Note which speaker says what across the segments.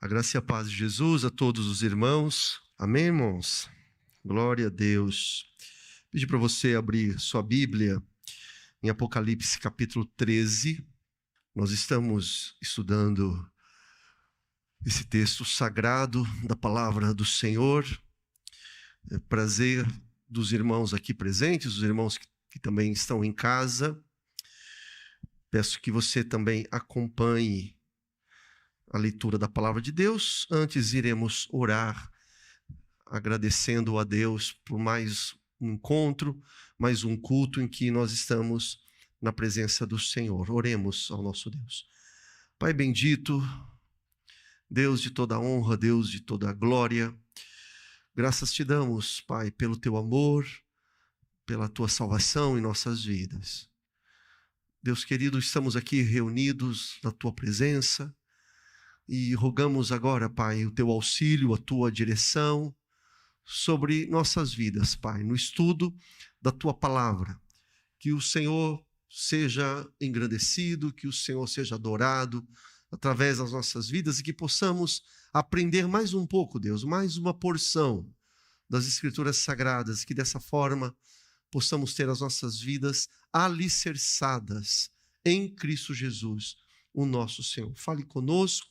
Speaker 1: A graça e a paz de Jesus a todos os irmãos. Amém, irmãos? Glória a Deus. Pedi para você abrir sua Bíblia em Apocalipse capítulo 13. Nós estamos estudando esse texto sagrado da palavra do Senhor. É prazer dos irmãos aqui presentes, os irmãos que também estão em casa. Peço que você também acompanhe a leitura da palavra de Deus. Antes iremos orar, agradecendo a Deus por mais um encontro, mais um culto em que nós estamos na presença do Senhor. Oremos ao nosso Deus. Pai bendito, Deus de toda honra, Deus de toda glória, graças te damos, Pai, pelo teu amor, pela tua salvação em nossas vidas. Deus querido, estamos aqui reunidos na tua presença, e rogamos agora, Pai, o teu auxílio, a tua direção sobre nossas vidas, Pai, no estudo da tua palavra. Que o Senhor seja engrandecido, que o Senhor seja adorado através das nossas vidas e que possamos aprender mais um pouco, Deus, mais uma porção das Escrituras Sagradas, que dessa forma possamos ter as nossas vidas alicerçadas em Cristo Jesus, o nosso Senhor. Fale conosco.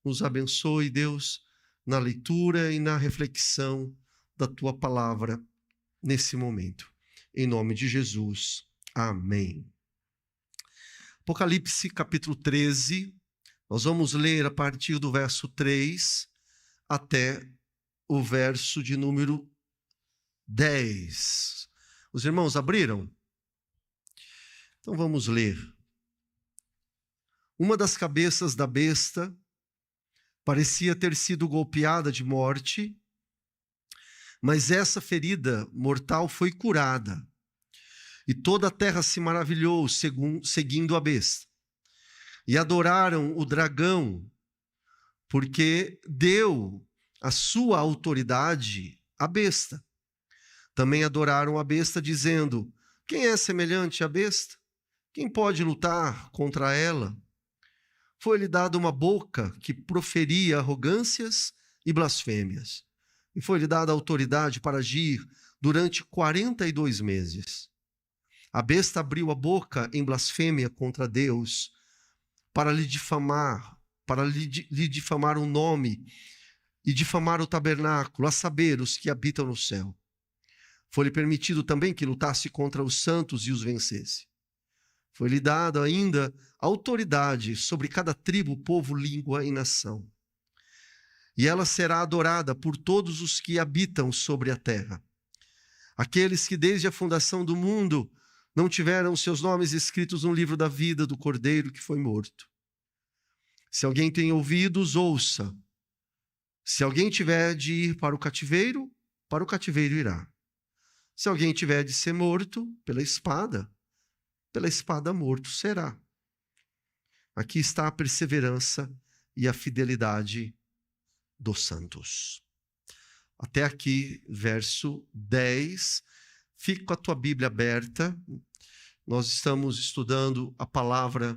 Speaker 1: Nos abençoe, Deus, na leitura e na reflexão da tua palavra nesse momento. Em nome de Jesus. Amém. Apocalipse capítulo 13, nós vamos ler a partir do verso 3 até o verso de número 10. Os irmãos abriram? Então vamos ler. Uma das cabeças da besta parecia ter sido golpeada de morte, mas essa ferida mortal foi curada. E toda a terra se maravilhou seguindo a besta. E adoraram o dragão, porque deu a sua autoridade à besta. Também adoraram a besta, dizendo: quem é semelhante à besta? Quem pode lutar contra ela? Foi-lhe dada uma boca que proferia arrogâncias e blasfêmias. E foi-lhe dada autoridade para agir durante 42 meses. A besta abriu a boca em blasfêmia contra Deus para lhe difamar o nome e difamar o tabernáculo, a saber, os que habitam no céu. Foi-lhe permitido também que lutasse contra os santos e os vencesse. Foi-lhe dada ainda autoridade sobre cada tribo, povo, língua e nação. E ela será adorada por todos os que habitam sobre a terra. Aqueles que desde a fundação do mundo não tiveram seus nomes escritos no livro da vida do Cordeiro que foi morto. Se alguém tem ouvidos, ouça. Se alguém tiver de ir para o cativeiro irá. Se alguém tiver de ser morto pela espada morto será. Aqui está a perseverança e a fidelidade dos santos. Até aqui, verso 10. Fica com a tua Bíblia aberta. Nós estamos estudando a palavra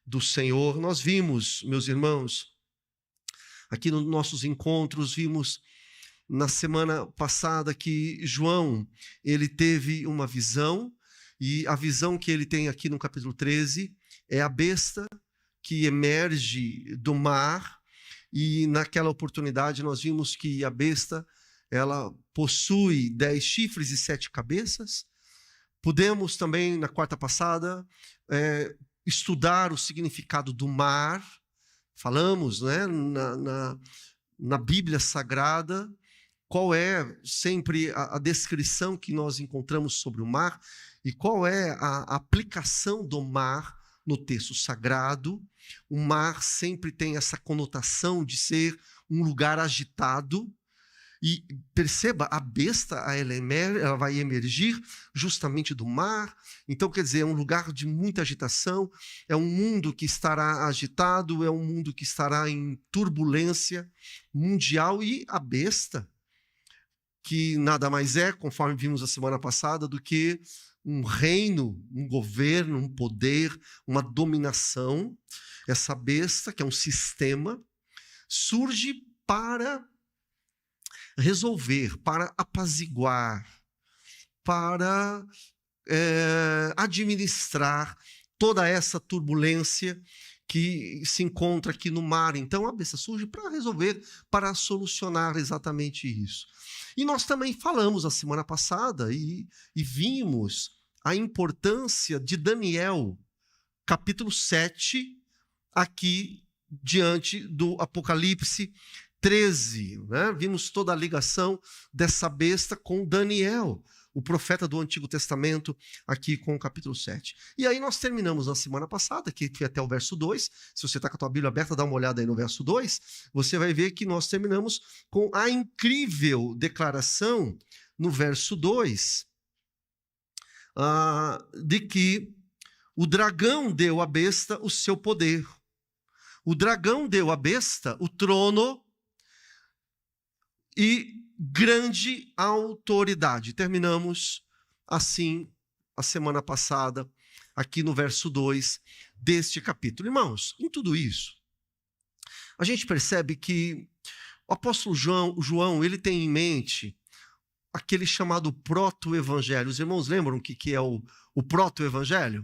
Speaker 1: do Senhor. Nós vimos, meus irmãos, aqui nos nossos encontros, vimos na semana passada que João, ele teve uma visão. E a visão que ele tem aqui no capítulo 13 é a besta que emerge do mar. E naquela oportunidade nós vimos que a besta, ela possui 10 chifres e 7 cabeças. Pudemos também, na quarta passada, estudar o significado do mar. Falamos, né, na Bíblia Sagrada, qual é sempre a descrição que nós encontramos sobre o mar e qual é a aplicação do mar no texto sagrado. O mar sempre tem essa conotação de ser um lugar agitado. E perceba, a besta, ela vai emergir justamente do mar. Então, quer dizer, é um lugar de muita agitação, é um mundo que estará agitado, é um mundo que estará em turbulência mundial. E a besta, que nada mais é, conforme vimos a semana passada, do que um reino, um governo, um poder, uma dominação. Essa besta, que é um sistema, surge para resolver, para apaziguar, para administrar toda essa turbulência que se encontra aqui no mar. Então a besta surge para resolver, para solucionar exatamente isso. E nós também falamos a semana passada e vimos a importância de Daniel, capítulo 7, aqui diante do Apocalipse 13. Né? Vimos toda a ligação dessa besta com Daniel, o profeta do Antigo Testamento, aqui com o capítulo 7. E aí nós terminamos na semana passada, que foi até o verso 2. Se você está com a tua Bíblia aberta, dá uma olhada aí no verso 2. Você vai ver que nós terminamos com a incrível declaração no verso 2, de que o dragão deu à besta o seu poder. O dragão deu à besta o trono e grande autoridade. Terminamos assim a semana passada, aqui no verso 2 deste capítulo. Irmãos, em tudo isso, a gente percebe que o apóstolo João, ele tem em mente aquele chamado proto-evangelho. Os irmãos lembram o que é o proto-evangelho?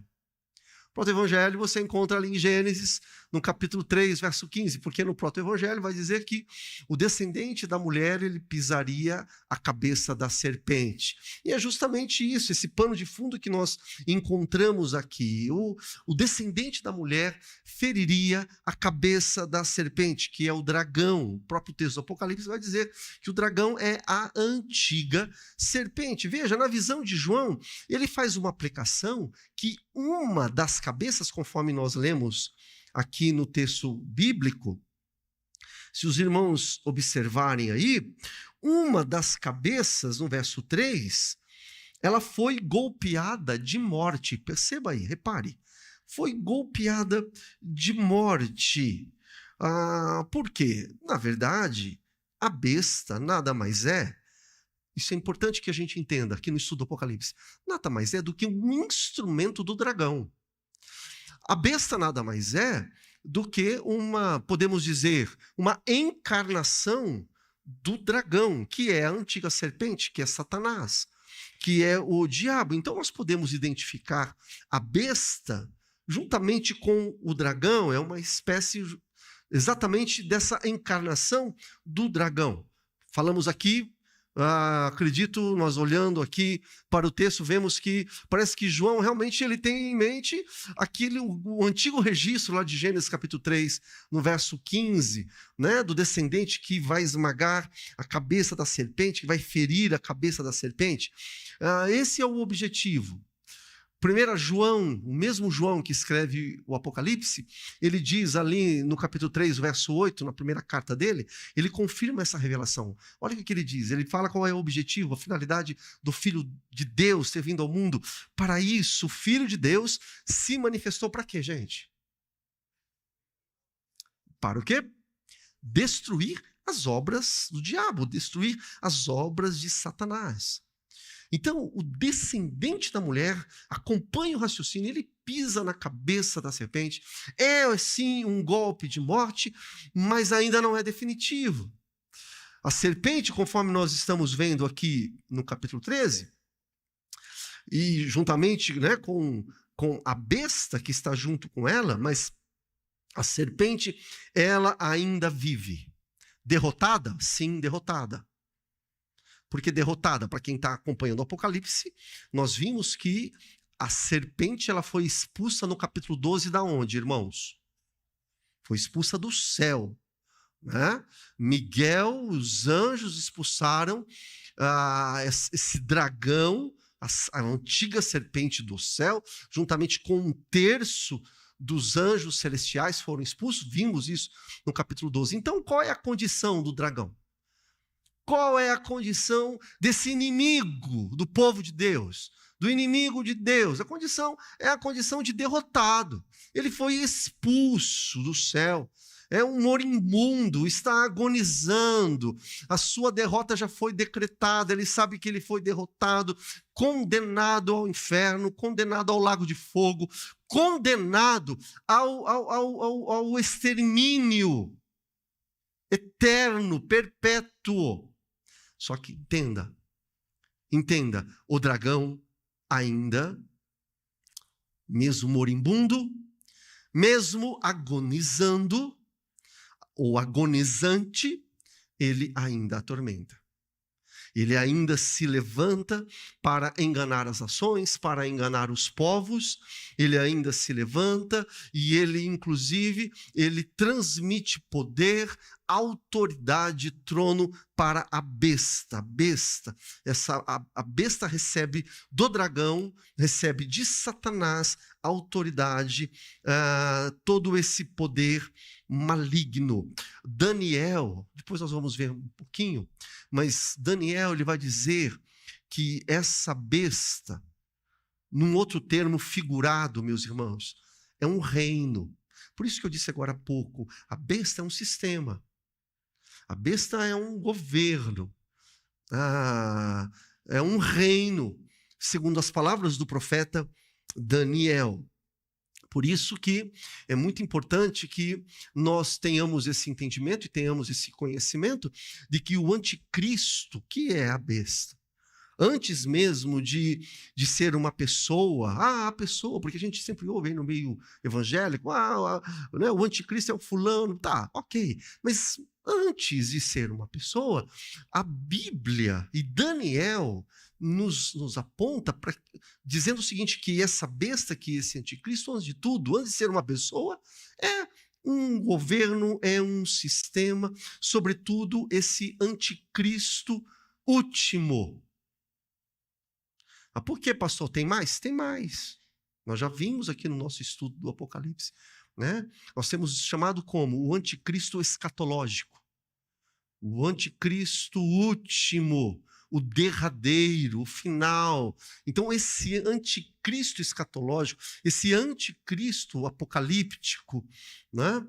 Speaker 1: O proto-evangelho você encontra ali em Gênesis, no capítulo 3, verso 15, porque no proto-evangelho vai dizer que o descendente da mulher, ele pisaria a cabeça da serpente. E é justamente isso, esse pano de fundo que nós encontramos aqui. O descendente da mulher feriria a cabeça da serpente, que é o dragão. O próprio texto do Apocalipse vai dizer que o dragão é a antiga serpente. Veja, na visão de João, ele faz uma aplicação que uma das cabeças, conforme nós lemos aqui no texto bíblico, se os irmãos observarem aí, uma das cabeças, no verso 3, ela foi golpeada de morte. Perceba aí, repare. Foi golpeada de morte. Por quê? Na verdade, a besta nada mais é, isso é importante que a gente entenda aqui no estudo do Apocalipse, nada mais é do que um instrumento do dragão. A besta nada mais é do que podemos dizer, uma encarnação do dragão, que é a antiga serpente, que é Satanás, que é o diabo. Então nós podemos identificar a besta juntamente com o dragão, é uma espécie exatamente dessa encarnação do dragão. Falamos aqui, acredito, nós olhando aqui para o texto, vemos que parece que João realmente ele tem em mente o antigo registro lá de Gênesis capítulo 3, no verso 15, né, do descendente que vai esmagar a cabeça da serpente, que vai ferir a cabeça da serpente. Esse é o objetivo. 1 João, o mesmo João que escreve o Apocalipse, ele diz ali no capítulo 3, verso 8, na primeira carta dele, ele confirma essa revelação. Olha o que ele diz, ele fala qual é o objetivo, a finalidade do Filho de Deus ter vindo ao mundo. Para isso, o Filho de Deus se manifestou para quê, gente? Para o quê? Destruir as obras do diabo, destruir as obras de Satanás. Então, o descendente da mulher acompanha o raciocínio, ele pisa na cabeça da serpente. É, sim, um golpe de morte, mas ainda não é definitivo. A serpente, conforme nós estamos vendo aqui no capítulo 13, e juntamente, né, com a besta que está junto com ela, mas a serpente, ela ainda vive. Derrotada? Sim, derrotada. Porque derrotada, para quem está acompanhando o Apocalipse, nós vimos que a serpente ela foi expulsa no capítulo 12 da onde, irmãos? Foi expulsa do céu. Né? Miguel, os anjos expulsaram esse dragão, a antiga serpente do céu, juntamente com 1/3 dos anjos celestiais foram expulsos. Vimos isso no capítulo 12. Então, qual é a condição do dragão? Qual é a condição desse inimigo do povo de Deus? Do inimigo de Deus? A condição é a condição de derrotado. Ele foi expulso do céu. É um moribundo, está agonizando. A sua derrota já foi decretada. Ele sabe que ele foi derrotado, condenado ao inferno, condenado ao lago de fogo, condenado ao extermínio. eterno, perpétuo. Só que entenda, o dragão ainda, mesmo moribundo, mesmo agonizando, ou agonizante, ele ainda atormenta. Ele ainda se levanta para enganar as nações, para enganar os povos. Ele ainda se levanta e ele, inclusive, ele transmite poder, autoridade, trono para a besta. A besta recebe do dragão, recebe de Satanás autoridade, todo esse poder maligno. Daniel, depois nós vamos ver um pouquinho, mas Daniel ele vai dizer que essa besta, num outro termo figurado, meus irmãos, é um reino. Por isso que eu disse agora há pouco, a besta é um sistema. A besta é um governo. É um reino, segundo as palavras do profeta Daniel. Por isso que é muito importante que nós tenhamos esse entendimento e tenhamos esse conhecimento de que o anticristo, que é a besta, antes mesmo de ser uma pessoa, a pessoa, porque a gente sempre ouve aí no meio evangélico, né, o anticristo é o fulano, tá, ok, mas antes de ser uma pessoa, a Bíblia e Daniel nos aponta dizendo o seguinte, que essa besta, que esse anticristo, antes de tudo, antes de ser uma pessoa, é um governo, é um sistema, sobretudo esse anticristo último. Por que, pastor? Tem mais? Tem mais. Nós já vimos aqui no nosso estudo do Apocalipse, né? Nós temos chamado como o anticristo escatológico, o anticristo último, o derradeiro, o final. Então, esse anticristo escatológico, esse anticristo apocalíptico, né?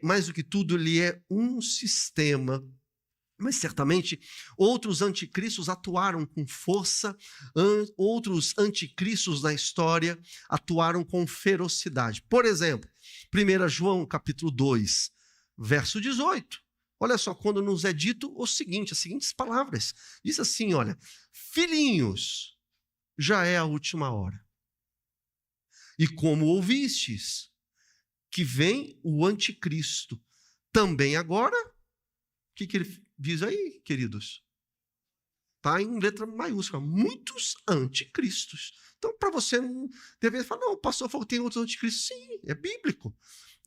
Speaker 1: Mais do que tudo, ele é um sistema. Mas certamente outros anticristos atuaram com força, outros anticristos na história atuaram com ferocidade. Por exemplo, 1 João capítulo 2, verso 18. Olha só, quando nos é dito o seguinte, as seguintes palavras. Diz assim, olha, filhinhos, já é a última hora. E como ouvistes que vem o anticristo, também agora, o que ele diz aí, queridos? Está em letra maiúscula, muitos anticristos. Então, para você não deveria falar, não, o pastor falou que tem outros anticristos. Sim, é bíblico.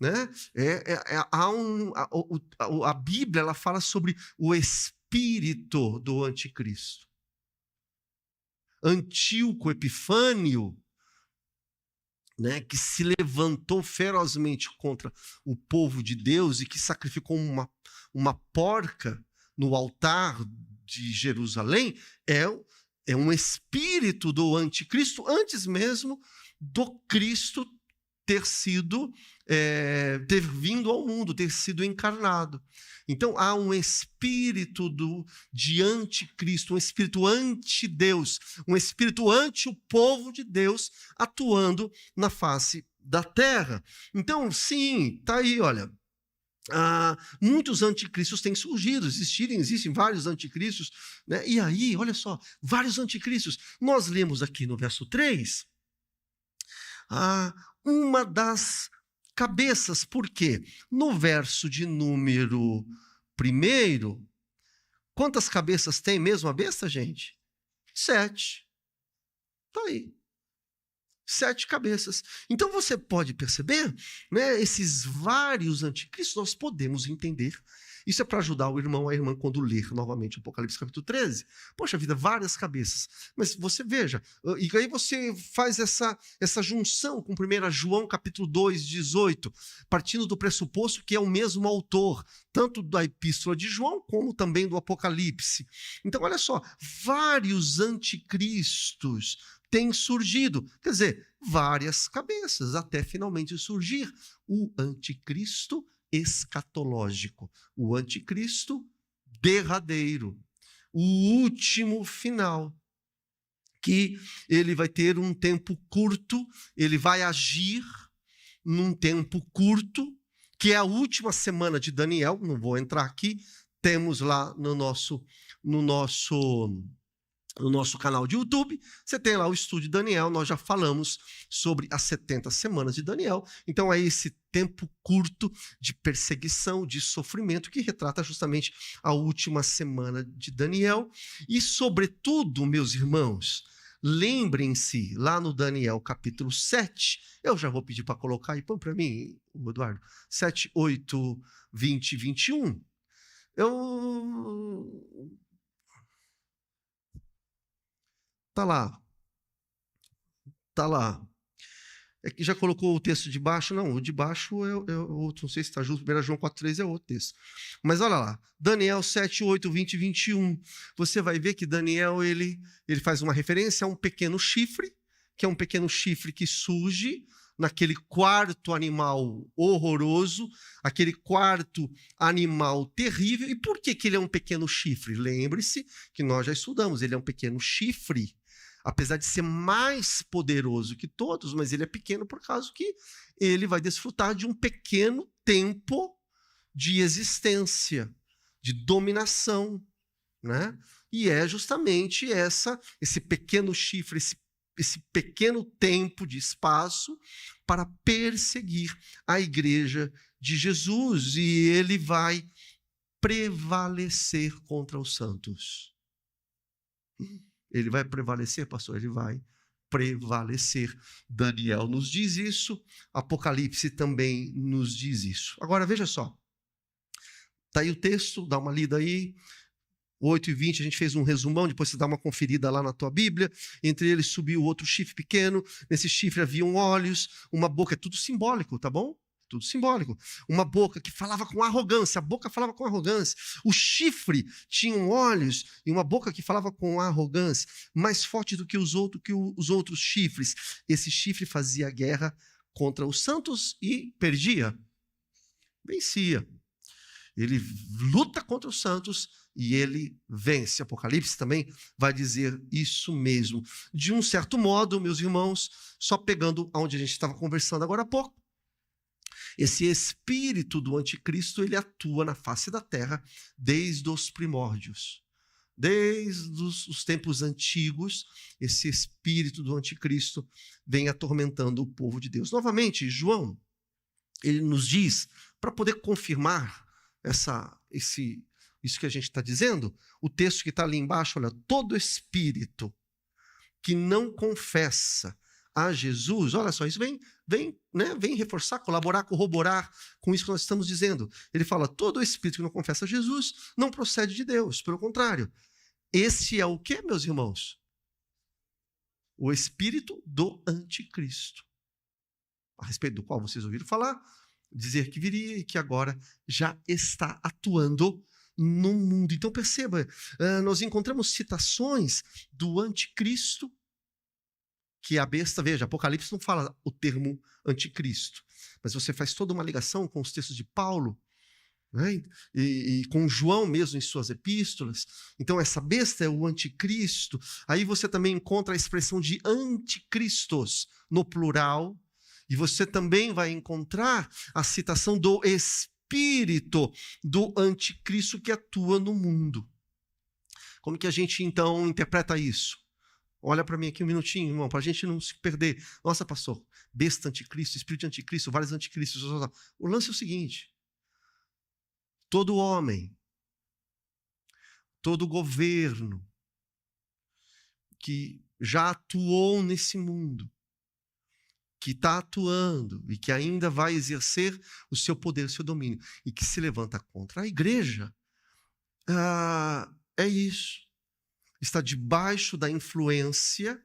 Speaker 1: Né? A Bíblia ela fala sobre o espírito do anticristo. Antíoco Epifânio, né, que se levantou ferozmente contra o povo de Deus e que sacrificou uma porca no altar de Jerusalém, é um espírito do anticristo antes mesmo do Cristo ter vindo ao mundo, ter sido encarnado. Então há um espírito de anticristo, um espírito anti-Deus, um espírito anti o povo de Deus atuando na face da terra. Então, sim, está aí, olha. Muitos anticristos têm surgido, existem vários anticristos, né? E aí, olha só, vários anticristos. Nós lemos aqui no verso 3, uma das cabeças, por quê? No verso de número 1, quantas cabeças tem mesmo a besta, gente? 7. Está aí. 7 cabeças. Então você pode perceber, né, esses vários anticristos, nós podemos entender. Isso é para ajudar o irmão, a irmã, quando ler novamente o Apocalipse capítulo 13. Poxa vida, várias cabeças. Mas você veja, e aí você faz essa junção com 1 João capítulo 2, 18, partindo do pressuposto que é o mesmo autor, tanto da epístola de João, como também do Apocalipse. Então, olha só, vários anticristos têm surgido, quer dizer, várias cabeças, até finalmente surgir o anticristo escatológico, o anticristo derradeiro, o último final, que ele vai ter um tempo curto, ele vai agir num tempo curto, que é a última semana de Daniel, não vou entrar aqui, temos lá no nosso canal de YouTube, você tem lá o estudo de Daniel, nós já falamos sobre as 70 semanas de Daniel, então é esse tempo curto de perseguição, de sofrimento, que retrata justamente a última semana de Daniel, e sobretudo, meus irmãos, lembrem-se, lá no Daniel capítulo 7, eu já vou pedir para colocar aí, põe para mim, Eduardo, 7, 8, 20 e 21, Tá lá. É que já colocou o texto de baixo? Não, o de baixo é outro, não sei se está junto, 1 João 4,3 é outro texto. Mas olha lá, Daniel 7, 8, 20 e 21. Você vai ver que Daniel ele faz uma referência a um pequeno chifre, que é um pequeno chifre que surge naquele quarto animal horroroso, aquele quarto animal terrível. E por que ele é um pequeno chifre? Lembre-se que nós já estudamos, ele é um pequeno chifre, apesar de ser mais poderoso que todos, mas ele é pequeno por causa que ele vai desfrutar de um pequeno tempo de existência, de dominação, né? E é justamente esse pequeno chifre, esse pequeno tempo de espaço para perseguir a igreja de Jesus, e ele vai prevalecer contra os santos. Ele vai prevalecer, pastor? Ele vai prevalecer. Daniel nos diz isso, Apocalipse também nos diz isso. Agora, veja só. Está aí o texto, dá uma lida aí. 8 e 20, a gente fez um resumão, depois você dá uma conferida lá na tua Bíblia. Entre eles subiu outro chifre pequeno, nesse chifre haviam olhos, uma boca, é tudo simbólico, tá bom? Tudo simbólico. Uma boca que falava com arrogância, a boca falava com arrogância. O chifre tinha olhos e uma boca que falava com arrogância, mais forte do que os outros chifres. Esse chifre fazia guerra contra os santos e perdia. Vencia. Ele luta contra os santos e ele vence. Apocalipse também vai dizer isso mesmo. De um certo modo, meus irmãos, só pegando onde a gente estava conversando agora há pouco, esse espírito do anticristo, ele atua na face da terra desde os primórdios. Desde os tempos antigos, esse espírito do anticristo vem atormentando o povo de Deus. Novamente, João, ele nos diz, para poder confirmar isso que a gente está dizendo, o texto que está ali embaixo, olha, todo espírito que não confessa a Jesus, olha só, isso vem reforçar, colaborar, corroborar com isso que nós estamos dizendo. Ele fala, todo espírito que não confessa a Jesus não procede de Deus, pelo contrário. Esse é o quê, meus irmãos? O espírito do anticristo, a respeito do qual vocês ouviram falar, dizer que viria e que agora já está atuando no mundo. Então perceba, nós encontramos citações do anticristo, que a besta, veja, Apocalipse não fala o termo anticristo, mas você faz toda uma ligação com os textos de Paulo, né? e com João mesmo em suas epístolas. Então essa besta é o anticristo. Aí você também encontra a expressão de anticristos no plural, e você também vai encontrar a citação do espírito do anticristo que atua no mundo. Como que a gente então interpreta isso? Olha para mim aqui um minutinho, irmão, para a gente não se perder. Nossa, pastor, besta anticristo, espírito de anticristo, vários anticristos. O lance é o seguinte: todo homem, todo governo que já atuou nesse mundo, que está atuando e que ainda vai exercer o seu poder, o seu domínio, e que se levanta contra a igreja, é isso. Está debaixo da influência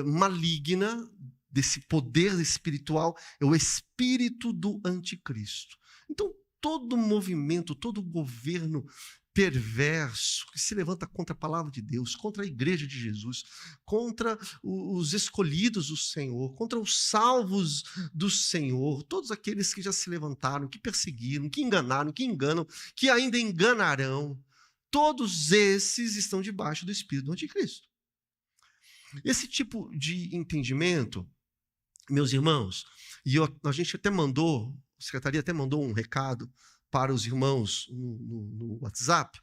Speaker 1: maligna desse poder espiritual, é o espírito do anticristo. Então, todo movimento, todo governo perverso que se levanta contra a palavra de Deus, contra a igreja de Jesus, contra os escolhidos do Senhor, contra os salvos do Senhor, todos aqueles que já se levantaram, que perseguiram, que enganaram, que enganam, que ainda enganarão, todos esses estão debaixo do espírito do anticristo. Esse tipo de entendimento, meus irmãos, e a gente até mandou a secretaria até mandou um recado para os irmãos no WhatsApp,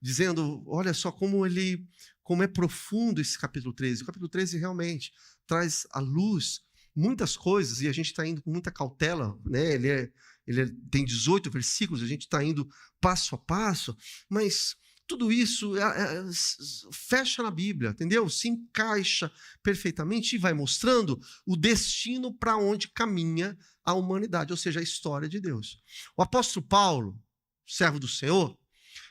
Speaker 1: dizendo, olha só como é profundo esse capítulo 13. O capítulo 13 realmente traz à luz muitas coisas, e a gente está indo com muita cautela, né? Tem 18 versículos, a gente está indo passo a passo, mas tudo isso fecha na Bíblia, entendeu? Se encaixa perfeitamente e vai mostrando o destino para onde caminha a humanidade, ou seja, a história de Deus. O apóstolo Paulo, servo do Senhor,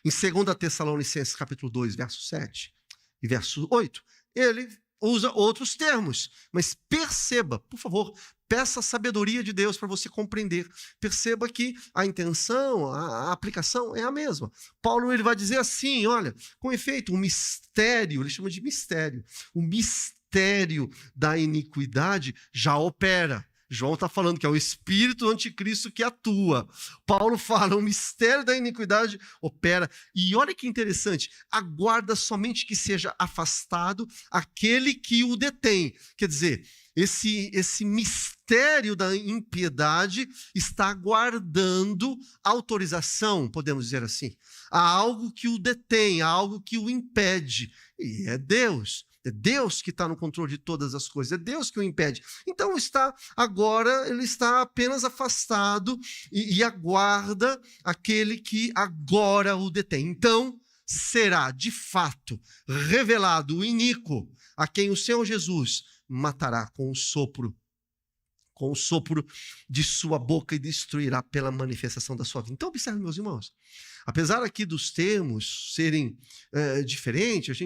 Speaker 1: em 2 Tessalonicenses capítulo 2, verso 7 e verso 8, ele usa outros termos, mas perceba, por favor, peça a sabedoria de Deus para você compreender. Perceba que a intenção, a aplicação é a mesma. Paulo ele vai dizer assim, olha, com efeito, um mistério, ele chama de mistério, o mistério da iniquidade já opera. João está falando que é o espírito do anticristo que atua. Paulo fala, o mistério da iniquidade opera. E olha que interessante, aguarda somente que seja afastado aquele que o detém. Quer dizer, esse mistério da impiedade está aguardando autorização, podemos dizer assim, a algo que o detém, a algo que o impede. E é Deus. É Deus que está no controle de todas as coisas, é Deus que o impede. Então ele está apenas afastado e aguarda aquele que agora o detém. Então será de fato revelado o iníquo, a quem o Senhor Jesus matará com o sopro de sua boca e destruirá pela manifestação da sua vida. Então observe, meus irmãos, apesar aqui dos termos serem diferentes,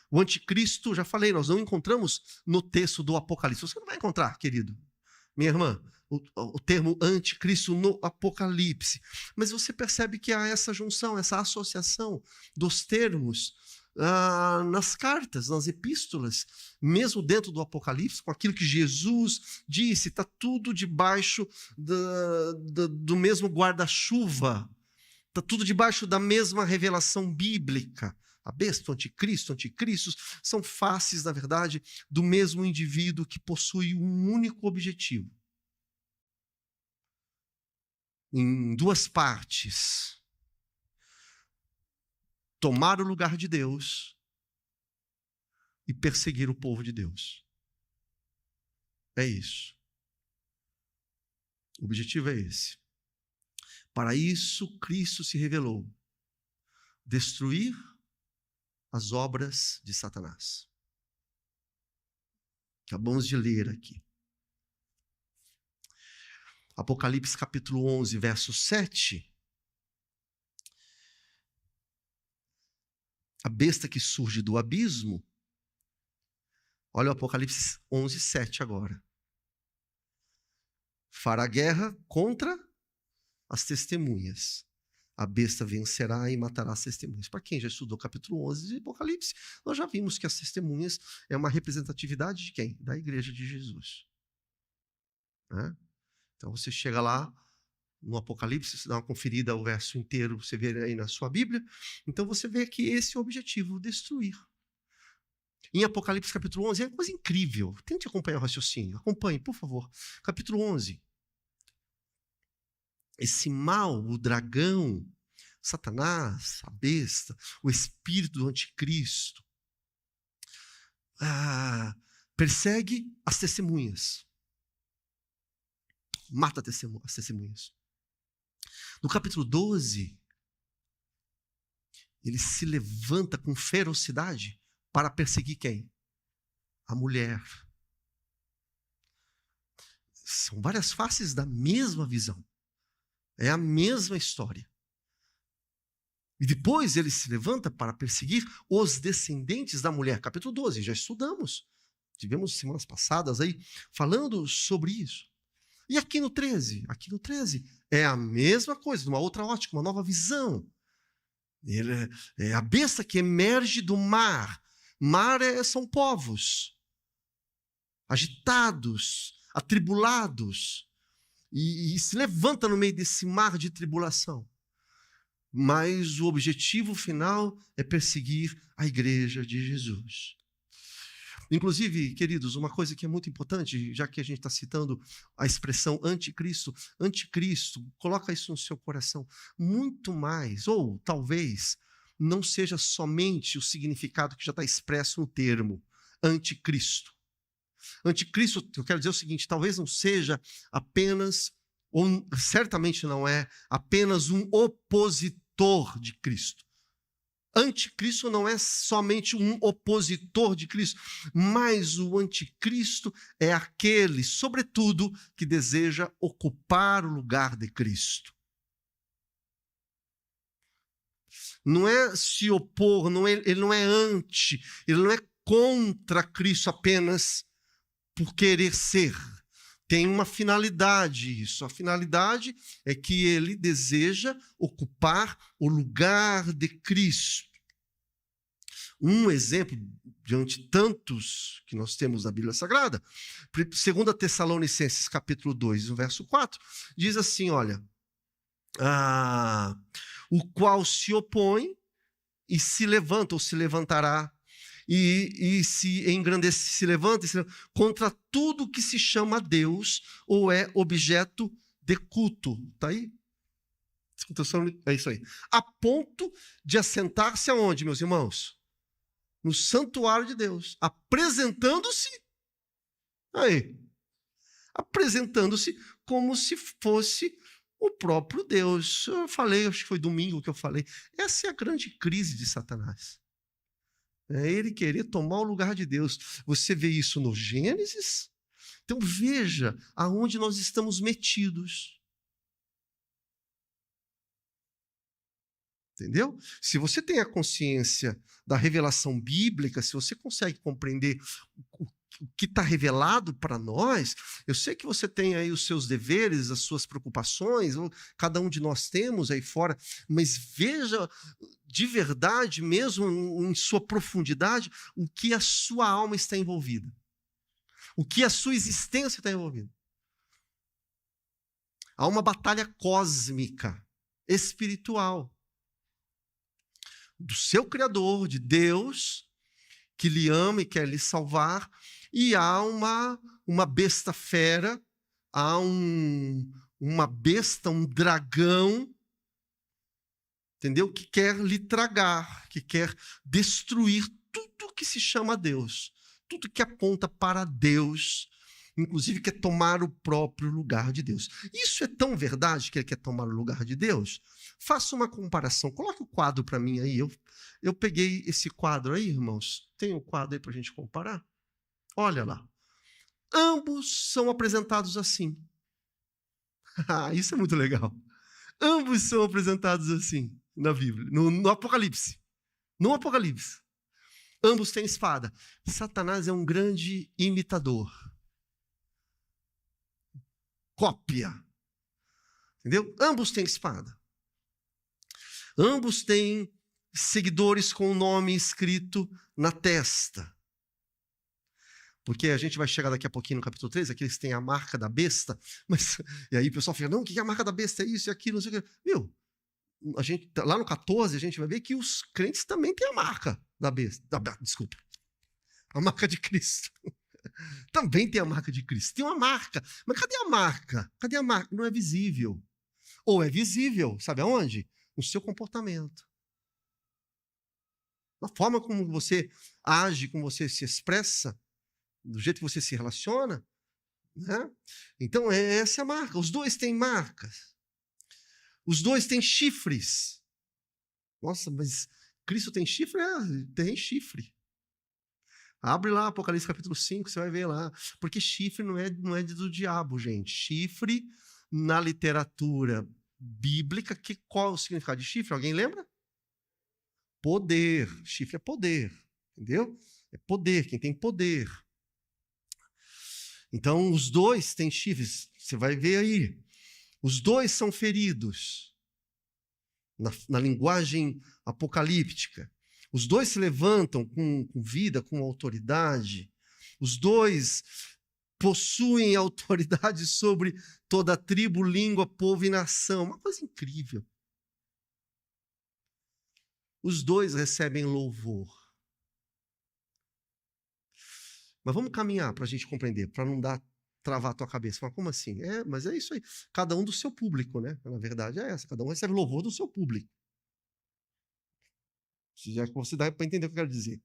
Speaker 1: o anticristo, já falei, nós não encontramos no texto do Apocalipse. Você não vai encontrar, querido, minha irmã, o termo anticristo no Apocalipse. Mas você percebe que há essa junção, essa associação dos termos nas cartas, nas epístolas, mesmo dentro do Apocalipse, com aquilo que Jesus disse, está tudo debaixo do mesmo guarda-chuva, está tudo debaixo da mesma revelação bíblica. A besta, o anticristos, são faces, na verdade, do mesmo indivíduo que possui um único objetivo. Em duas partes. Tomar o lugar de Deus e perseguir o povo de Deus. É isso. O objetivo é esse. Para isso, Cristo se revelou. Destruir as obras de Satanás. Acabamos de ler aqui. Apocalipse capítulo 11, verso 7. A besta que surge do abismo. Olha o Apocalipse 11, 7 agora. Fará guerra contra as testemunhas. A besta vencerá e matará as testemunhas. Para quem já estudou o capítulo 11 de Apocalipse, nós já vimos que as testemunhas é uma representatividade de quem? Da igreja de Jesus. Né? Então você chega lá no Apocalipse, você dá uma conferida ao verso inteiro, você vê aí na sua Bíblia, então você vê que esse é o objetivo, destruir. Em Apocalipse capítulo 11, é uma coisa incrível. Tente acompanhar o raciocínio. Acompanhe, por favor. Capítulo 11. Esse mal, o dragão, Satanás, a besta, o espírito do anticristo, persegue as testemunhas. Mata as testemunhas. No capítulo 12, ele se levanta com ferocidade para perseguir quem? A mulher. São várias faces da mesma visão. É a mesma história. E depois ele se levanta para perseguir os descendentes da mulher. Capítulo 12, já estudamos. Tivemos semanas passadas aí falando sobre isso. E aqui no 13? Aqui no 13 é a mesma coisa, numa outra ótica, uma nova visão. Ele é a besta que emerge do mar. Mar são povos agitados, atribulados, e se levanta no meio desse mar de tribulação. Mas o objetivo final é perseguir a igreja de Jesus. Inclusive, queridos, uma coisa que é muito importante, já que a gente está citando a expressão anticristo, anticristo, coloca isso no seu coração, muito mais, ou talvez não seja somente o significado que já está expresso no termo, anticristo. Anticristo, eu quero dizer o seguinte, talvez não seja apenas, ou certamente não é, apenas um opositor de Cristo. Anticristo não é somente um opositor de Cristo, mas o anticristo é aquele, sobretudo, que deseja ocupar o lugar de Cristo. Não é se opor, ele não é anti, ele não é contra Cristo apenas por querer ser. Tem uma finalidade isso. A finalidade é que ele deseja ocupar o lugar de Cristo. Um exemplo, diante de tantos que nós temos na Bíblia Sagrada, 2 Tessalonicenses, capítulo 2, verso 4, diz assim, olha, o qual se opõe e se levanta, ou se levantará, e se engrandece, se levanta contra tudo que se chama Deus ou é objeto de culto. Está aí? É isso aí. A ponto de assentar-se aonde, meus irmãos? No santuário de Deus, apresentando-se como se fosse o próprio Deus. Eu falei, acho que foi domingo que eu falei, essa é a grande crise de Satanás. É ele querer tomar o lugar de Deus. Você vê isso no Gênesis? Então veja aonde nós estamos metidos. Entendeu? Se você tem a consciência da revelação bíblica, se você consegue compreender o que está revelado para nós, eu sei que você tem aí os seus deveres, as suas preocupações, cada um de nós temos aí fora, mas veja de verdade, mesmo em sua profundidade, o que a sua alma está envolvida, o que a sua existência está envolvida. Há uma batalha cósmica, espiritual, do seu Criador, de Deus, que lhe ama e quer lhe salvar, e há uma besta fera, há uma besta, um dragão, entendeu? Que quer lhe tragar, que quer destruir tudo que se chama Deus, tudo que aponta para Deus, inclusive quer tomar o próprio lugar de Deus. Isso é tão verdade que ele quer tomar o lugar de Deus? Faça uma comparação, coloque o quadro para mim aí, eu peguei esse quadro aí, irmãos, tem um quadro aí para a gente comparar? Olha lá, ambos são apresentados assim. Isso é muito legal. Ambos são apresentados assim na Bíblia, no Apocalipse. No Apocalipse. Ambos têm espada. Satanás é um grande imitador. Cópia. Entendeu? Ambos têm espada. Ambos têm seguidores com o nome escrito na testa. Porque a gente vai chegar daqui a pouquinho no capítulo 3, aqueles que têm a marca da besta, e aí o pessoal fica, não, o que é a marca da besta? É isso e aquilo, não sei o que. Meu, lá no 14 a gente vai ver que os crentes também têm a marca da besta. Desculpa. A marca de Cristo. Também tem a marca de Cristo. Tem uma marca. Mas cadê a marca? Cadê a marca? Não é visível. Ou é visível, sabe aonde? No seu comportamento. Na forma como você age, como você se expressa, do jeito que você se relaciona, né? Então, essa é a marca. Os dois têm marcas. Os dois têm chifres. Nossa, mas Cristo tem chifre? Tem chifre. Abre lá Apocalipse capítulo 5, você vai ver lá. Porque chifre não é do diabo, gente. Chifre, na literatura bíblica, qual é o significado de chifre? Alguém lembra? Poder. Chifre é poder. Entendeu? É poder, quem tem poder. Então, os dois têm chifres, você vai ver aí. Os dois são feridos. Na linguagem apocalíptica. Os dois se levantam com vida, com autoridade. Os dois possuem autoridade sobre toda a tribo, língua, povo e nação. Uma coisa incrível. Os dois recebem louvor. Mas vamos caminhar para a gente compreender, para não travar a tua cabeça. Fala, como assim? Mas é isso aí. Cada um do seu público, né? Na verdade é essa. Cada um recebe louvor do seu público. Já que você dá para entender o que eu quero dizer.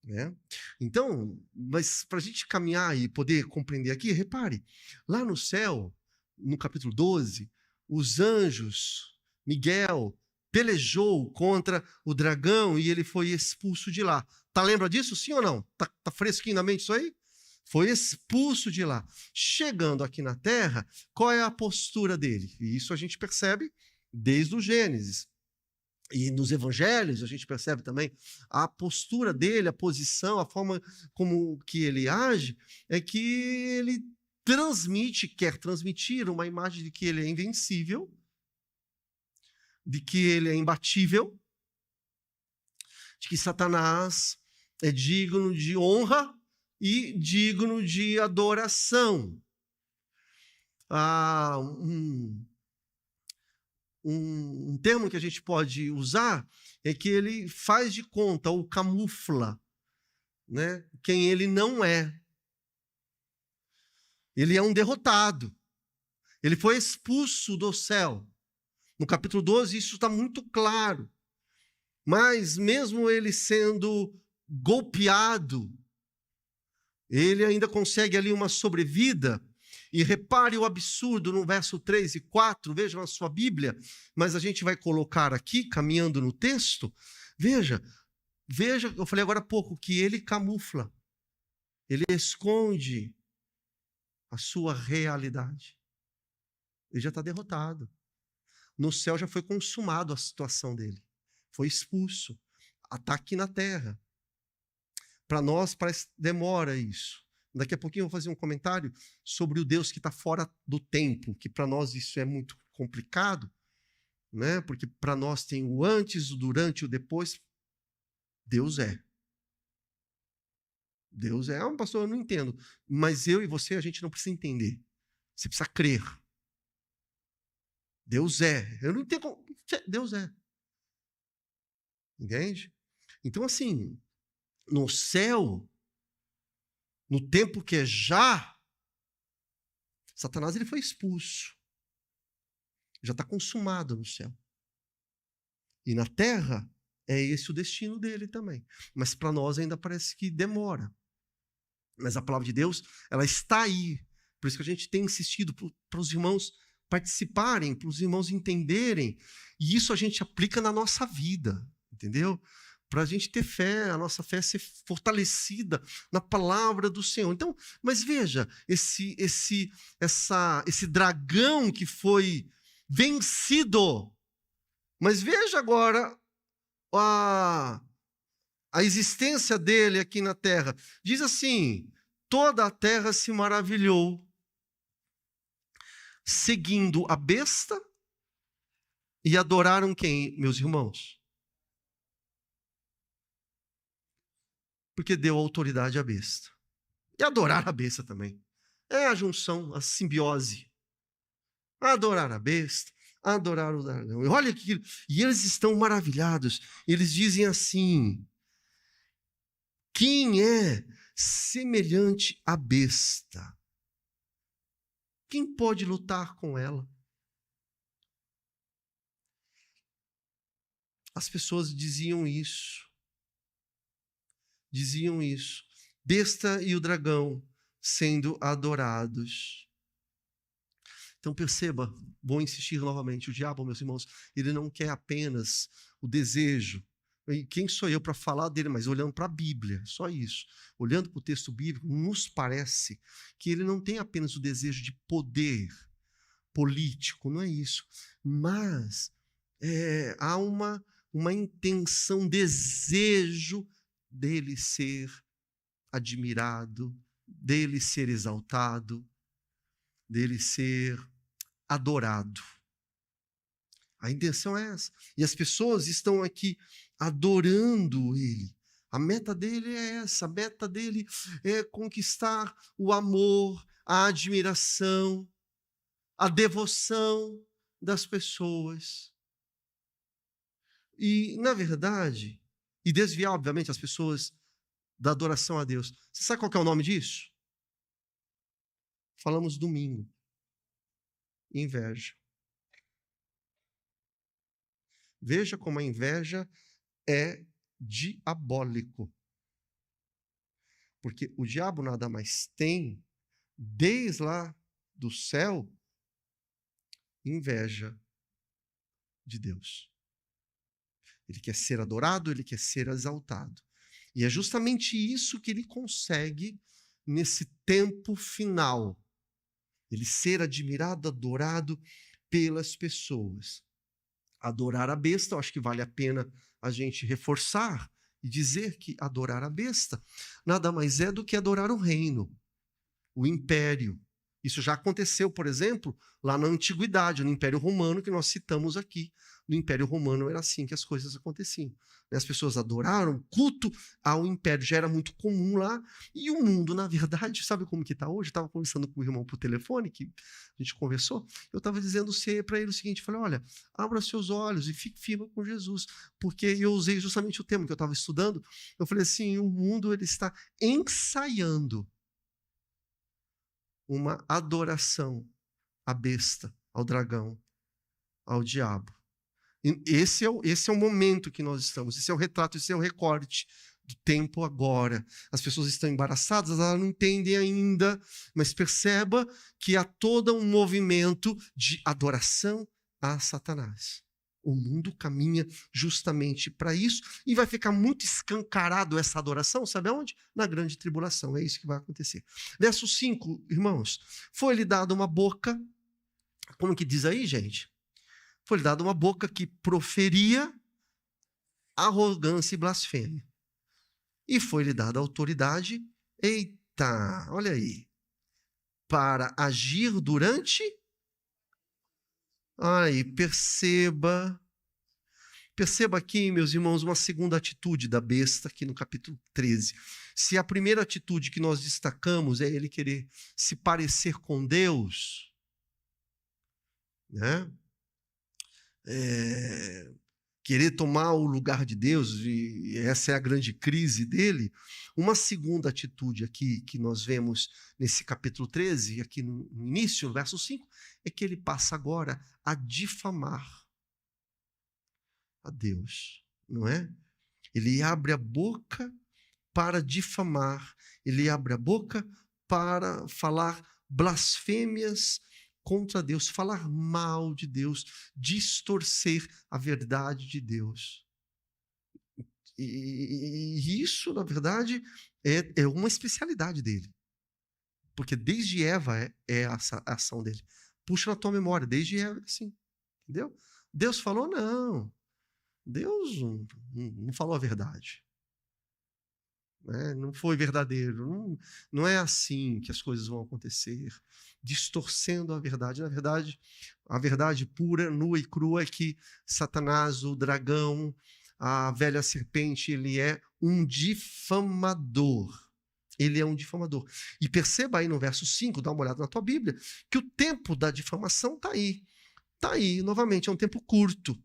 Speaker 1: Né? Então, mas para a gente caminhar e poder compreender aqui, repare, lá no céu, no capítulo 12, os anjos, Miguel, pelejou contra o dragão e ele foi expulso de lá. Lembra disso, sim ou não? Tá fresquinho na mente isso aí? Foi expulso de lá. Chegando aqui na terra, qual é a postura dele? E isso a gente percebe desde o Gênesis. E nos evangelhos a gente percebe também a postura dele, a posição, a forma como que ele age, é que ele quer transmitir uma imagem de que ele é invencível, de que ele é imbatível, de que Satanás é digno de honra e digno de adoração. Um termo que a gente pode usar é que ele faz de conta ou camufla, né, quem ele não é. Ele é um derrotado. Ele foi expulso do céu. No capítulo 12, isso está muito claro. Mas mesmo ele sendo golpeado, ele ainda consegue ali uma sobrevida. E repare o absurdo no verso 3 e 4, veja na sua Bíblia, mas a gente vai colocar aqui, caminhando no texto. Veja, eu falei agora há pouco que ele camufla, ele esconde a sua realidade. Ele já está derrotado. No céu já foi consumado a situação dele. Foi expulso. Está aqui na terra. Para nós parece demora isso. Daqui a pouquinho eu vou fazer um comentário sobre o Deus que está fora do tempo, que para nós isso é muito complicado, né? Porque para nós tem o antes, o durante e o depois. Deus é. Deus é. Pastor, eu não entendo. Mas eu e você, a gente não precisa entender. Você precisa crer. Deus é. Eu não entendo como. Deus é. Entende? Então, assim, no céu, no tempo que é já, Satanás ele foi expulso. Já está consumado no céu. E na terra, é esse o destino dele também. Mas para nós ainda parece que demora. Mas a palavra de Deus, ela está aí. Por isso que a gente tem insistido para os irmãos participarem, para os irmãos entenderem. E isso a gente aplica na nossa vida, entendeu? Para a gente ter fé, a nossa fé ser fortalecida na palavra do Senhor. Então, mas veja, esse dragão que foi vencido. Mas veja agora a existência dele aqui na terra. Diz assim: toda a terra se maravilhou, seguindo a besta, e adoraram quem, meus irmãos? Porque deu autoridade à besta. E adorar a besta também. É a junção, a simbiose. Adorar a besta, adorar o dragão. E olha que e eles estão maravilhados. Eles dizem assim: quem é semelhante à besta? Quem pode lutar com ela? As pessoas diziam isso. Diziam isso. Besta e o dragão sendo adorados. Então perceba, vou insistir novamente, o diabo, meus irmãos, ele não quer apenas o desejo. E quem sou eu para falar dele? Mas olhando para a Bíblia, só isso. Olhando para o texto bíblico, nos parece que ele não tem apenas o desejo de poder político, não é isso. Mas há uma intenção, desejo dele ser admirado, dele ser exaltado, dele ser adorado. A intenção é essa. E as pessoas estão aqui adorando ele. A meta dele é essa. A meta dele é conquistar o amor, a admiração, a devoção das pessoas. E, na verdade, e desviar, obviamente, as pessoas da adoração a Deus. Você sabe qual que é o nome disso? Falamos domingo. Inveja. Veja como a inveja é diabólico. Porque o diabo nada mais tem, desde lá do céu, inveja de Deus. Ele quer ser adorado, ele quer ser exaltado. E é justamente isso que ele consegue nesse tempo final. Ele ser admirado, adorado pelas pessoas. Adorar a besta, eu acho que vale a pena a gente reforçar e dizer que adorar a besta nada mais é do que adorar o reino, o império. Isso já aconteceu, por exemplo, lá na Antiguidade, no Império Romano, que nós citamos aqui. No Império Romano era assim que as coisas aconteciam. As pessoas adoraram, culto ao império já era muito comum lá. E o mundo, na verdade, sabe como que está hoje? Eu estava conversando com o irmão por telefone, que a gente conversou. Eu estava dizendo para ele o seguinte, falei, olha, abra seus olhos e fique firme com Jesus. Porque eu usei justamente o tema que eu estava estudando. Eu falei assim, o mundo ele está ensaiando uma adoração à besta, ao dragão, ao diabo. Esse é o momento que nós estamos, esse é o retrato, esse é o recorte do tempo agora. As pessoas estão embaraçadas, elas não entendem ainda, mas perceba que há todo um movimento de adoração a Satanás. O mundo caminha justamente para isso e vai ficar muito escancarado essa adoração, sabe aonde? Na grande tribulação, é isso que vai acontecer. Verso 5, irmãos, foi-lhe dada uma boca, como que diz aí, gente? Foi-lhe dada uma boca que proferia arrogância e blasfêmia. E foi-lhe dada autoridade, eita, olha aí, para agir durante... Aí, perceba aqui, meus irmãos, uma segunda atitude da besta, aqui no capítulo 13. Se a primeira atitude que nós destacamos é ele querer se parecer com Deus, né? Querer tomar o lugar de Deus, e essa é a grande crise dele. Uma segunda atitude aqui que nós vemos nesse capítulo 13, aqui no início, no verso 5, é que ele passa agora a difamar a Deus, não é? Ele abre a boca para difamar, ele abre a boca para falar blasfêmias contra Deus, falar mal de Deus, distorcer a verdade de Deus. E isso, na verdade, é uma especialidade dele. Porque desde Eva é a ação dele. Puxa na tua memória, desde Eva, assim, entendeu? Deus falou, não. Deus não falou a verdade. Não foi verdadeiro. Não é assim que as coisas vão acontecer. Distorcendo a verdade. Na verdade, a verdade pura, nua e crua é que Satanás, o dragão, a velha serpente, ele é um difamador. Ele é um difamador. E perceba aí no verso 5, dá uma olhada na tua Bíblia, que o tempo da difamação está aí. Está aí, novamente, é um tempo curto.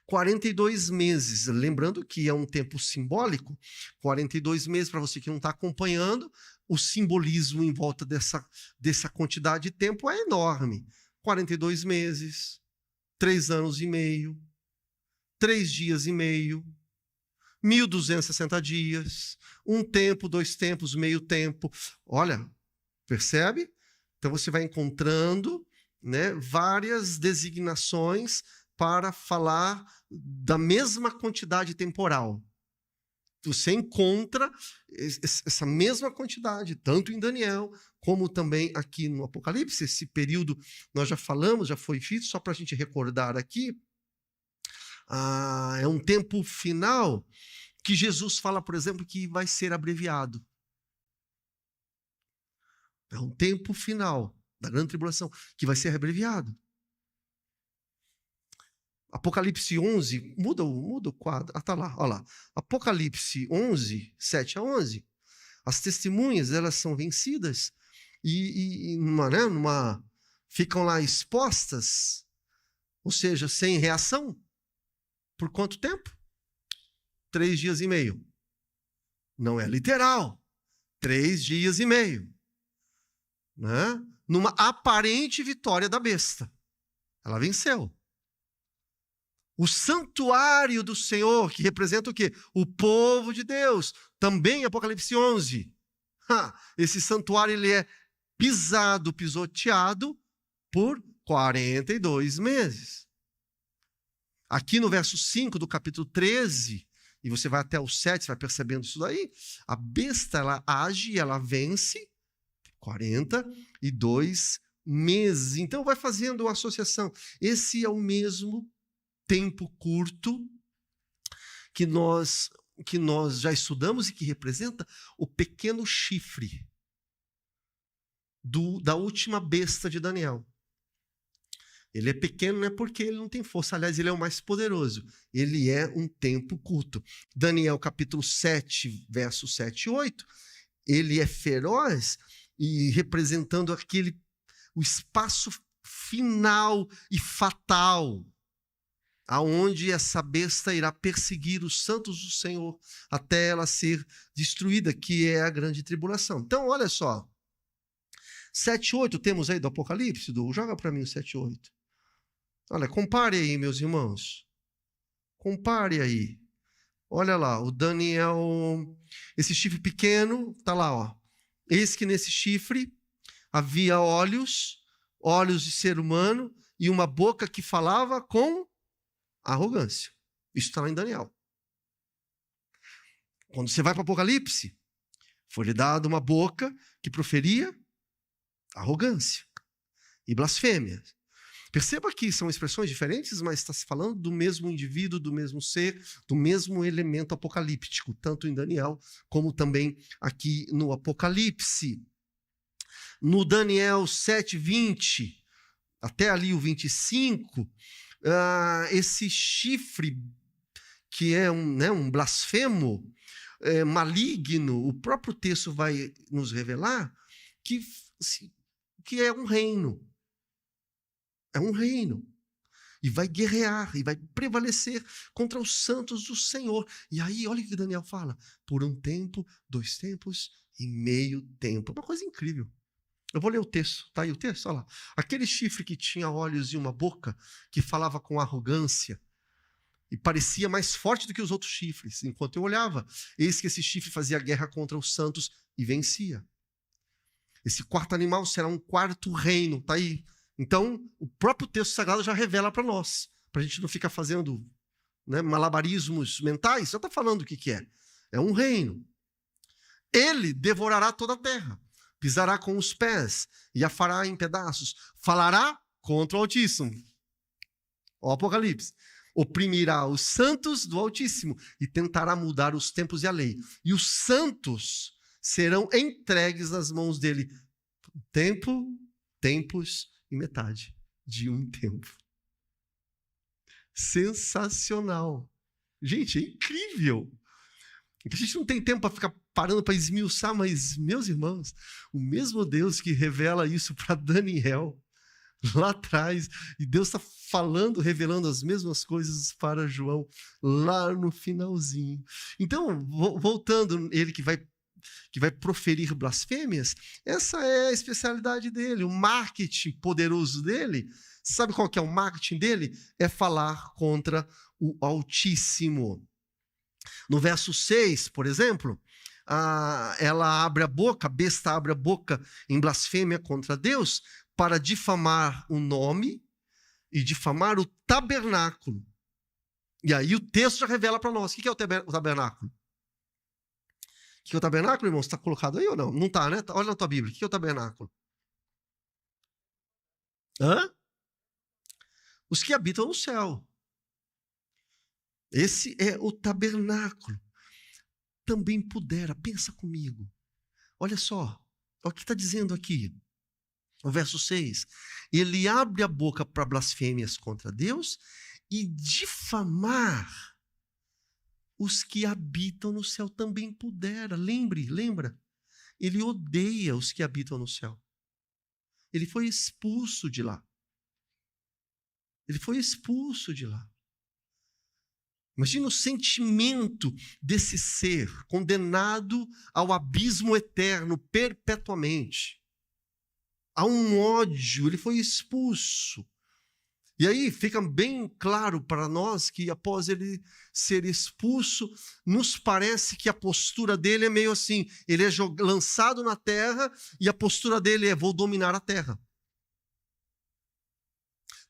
Speaker 1: 42 meses, lembrando que é um tempo simbólico, 42 meses, para você que não está acompanhando, o simbolismo em volta dessa quantidade de tempo é enorme. 42 meses, 3 anos e meio, 3 dias e meio, 1.260 dias, um tempo, 2 tempos, meio tempo. Olha, percebe? Então você vai encontrando, né, várias designações para falar da mesma quantidade temporal. Você encontra essa mesma quantidade, tanto em Daniel, como também aqui no Apocalipse. Esse período nós já falamos, já foi feito, só para a gente recordar aqui. É um tempo final que Jesus fala, por exemplo, que vai ser abreviado. É um tempo final da grande tribulação que vai ser abreviado. Apocalipse 11, muda o quadro. Tá lá, olha lá. Apocalipse 11, 7 a 11. As testemunhas, elas são vencidas e ficam lá expostas, ou seja, sem reação. Por quanto tempo? 3 dias e meio. Não é literal. 3 dias e meio. Né? Numa aparente vitória da besta. Ela venceu. O santuário do Senhor, que representa o quê? O povo de Deus. Também Apocalipse 11. Esse santuário ele é pisado, pisoteado por 42 meses. Aqui no verso 5 do capítulo 13, e você vai até o 7, você vai percebendo isso daí, a besta ela age, ela vence 42 meses. Então vai fazendo uma associação. Esse é o mesmo tempo curto que nós já estudamos e que representa o pequeno chifre da última besta de Daniel. Ele é pequeno não é porque ele não tem força, aliás, ele é o mais poderoso. Ele é um tempo curto. Daniel capítulo 7, versos 7 e 8, ele é feroz e representando o espaço final e fatal, aonde essa besta irá perseguir os santos do Senhor até ela ser destruída, que é a grande tribulação. Então, olha só. 7:8 temos aí do Apocalipse, joga para mim o 7:8. Olha, compare aí, meus irmãos. Compare aí. Olha lá, o Daniel, esse chifre pequeno, tá lá, ó. Eis que nesse chifre havia olhos de ser humano e uma boca que falava com arrogância. Isso está lá em Daniel. Quando você vai para o Apocalipse, foi-lhe dada uma boca que proferia arrogância e blasfêmia. Perceba que são expressões diferentes, mas está se falando do mesmo indivíduo, do mesmo ser, do mesmo elemento apocalíptico, tanto em Daniel como também aqui no Apocalipse. No Daniel 7:20, até ali o 25, esse chifre, que é um blasfemo, maligno, o próprio texto vai nos revelar que é um reino. É um reino. E vai guerrear, e vai prevalecer contra os santos do Senhor. E aí, olha o que Daniel fala. Por 1 tempo, 2 tempos e meio tempo. Uma coisa incrível. Eu vou ler o texto. Está aí o texto? Olha lá. Aquele chifre que tinha olhos e uma boca, que falava com arrogância, e parecia mais forte do que os outros chifres. Enquanto eu olhava, eis que esse chifre fazia guerra contra os santos e vencia. Esse quarto animal será um quarto reino. Está aí. Então, o próprio texto sagrado já revela para nós, para a gente não ficar fazendo malabarismos mentais. Já está falando o que é. É um reino. Ele devorará toda a terra, pisará com os pés e a fará em pedaços. Falará contra o Altíssimo. O Apocalipse. Oprimirá os santos do Altíssimo e tentará mudar os tempos e a lei. E os santos serão entregues nas mãos dele. Tempos e metade de 1 tempo. Sensacional. Gente, é incrível. A gente não tem tempo para ficar parando para esmiuçar, mas, meus irmãos, o mesmo Deus que revela isso para Daniel lá atrás, e Deus está falando, revelando as mesmas coisas para João lá no finalzinho. Então, voltando, ele que vai proferir blasfêmias, essa é a especialidade dele, o marketing poderoso dele. Sabe qual que é o marketing dele? É falar contra o Altíssimo. No verso 6, por exemplo, ela abre a boca, a besta abre a boca em blasfêmia contra Deus para difamar o nome e difamar o tabernáculo. E aí o texto já revela para nós. O que é o tabernáculo? O que é o tabernáculo, irmão? Está colocado aí ou não? Não está, né? Olha na tua Bíblia. O que é o tabernáculo? Os que habitam no céu. Esse é o tabernáculo. Também pudera, pensa comigo. Olha só, olha o que está dizendo aqui. O verso 6. Ele abre a boca para blasfêmias contra Deus e difamar os que habitam no céu. Também pudera. Lembra? Ele odeia os que habitam no céu. Ele foi expulso de lá. Imagina o sentimento desse ser condenado ao abismo eterno perpetuamente. Há um ódio, ele foi expulso. E aí fica bem claro para nós que após ele ser expulso, nos parece que a postura dele é meio assim, ele é lançado na terra e a postura dele é: vou dominar a terra.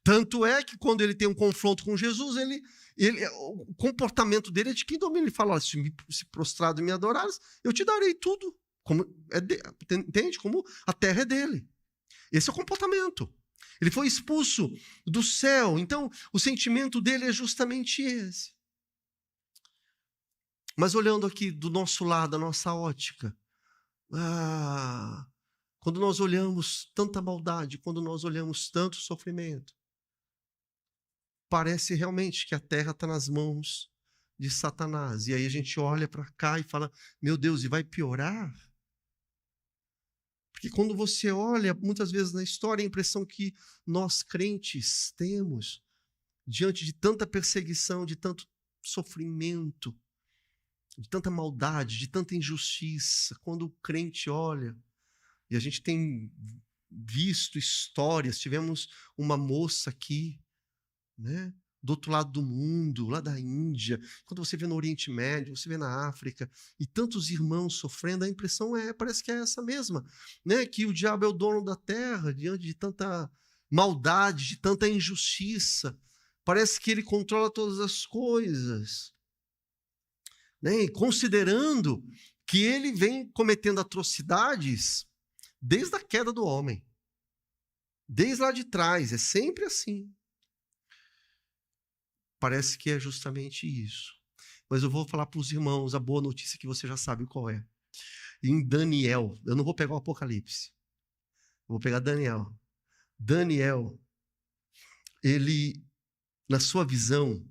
Speaker 1: Tanto é que quando ele tem um confronto com Jesus, o comportamento dele é de quem domina. Ele fala: se prostrado e me adorares, eu te darei tudo. Entende? Como a terra é dele. Esse é o comportamento. Ele foi expulso do céu. Então, o sentimento dele é justamente esse. Mas olhando aqui do nosso lado, da nossa ótica, quando nós olhamos tanta maldade, quando nós olhamos tanto sofrimento, parece realmente que a terra está nas mãos de Satanás. E aí a gente olha para cá e fala: meu Deus, e vai piorar? Porque quando você olha, muitas vezes na história, a impressão que nós crentes temos, diante de tanta perseguição, de tanto sofrimento, de tanta maldade, de tanta injustiça, quando o crente olha, e a gente tem visto histórias, tivemos uma moça aqui, né, do outro lado do mundo, lá da Índia, quando você vê no Oriente Médio, você vê na África, e tantos irmãos sofrendo, a impressão parece que é essa mesma, né? Que o diabo é o dono da terra, diante de tanta maldade, de tanta injustiça, parece que ele controla todas as coisas, né? E considerando que ele vem cometendo atrocidades desde a queda do homem, desde lá de trás, é sempre assim. Parece que é justamente isso. Mas eu vou falar para os irmãos a boa notícia que você já sabe qual é. Em Daniel, eu não vou pegar o Apocalipse, eu vou pegar Daniel. Daniel, ele, na sua visão,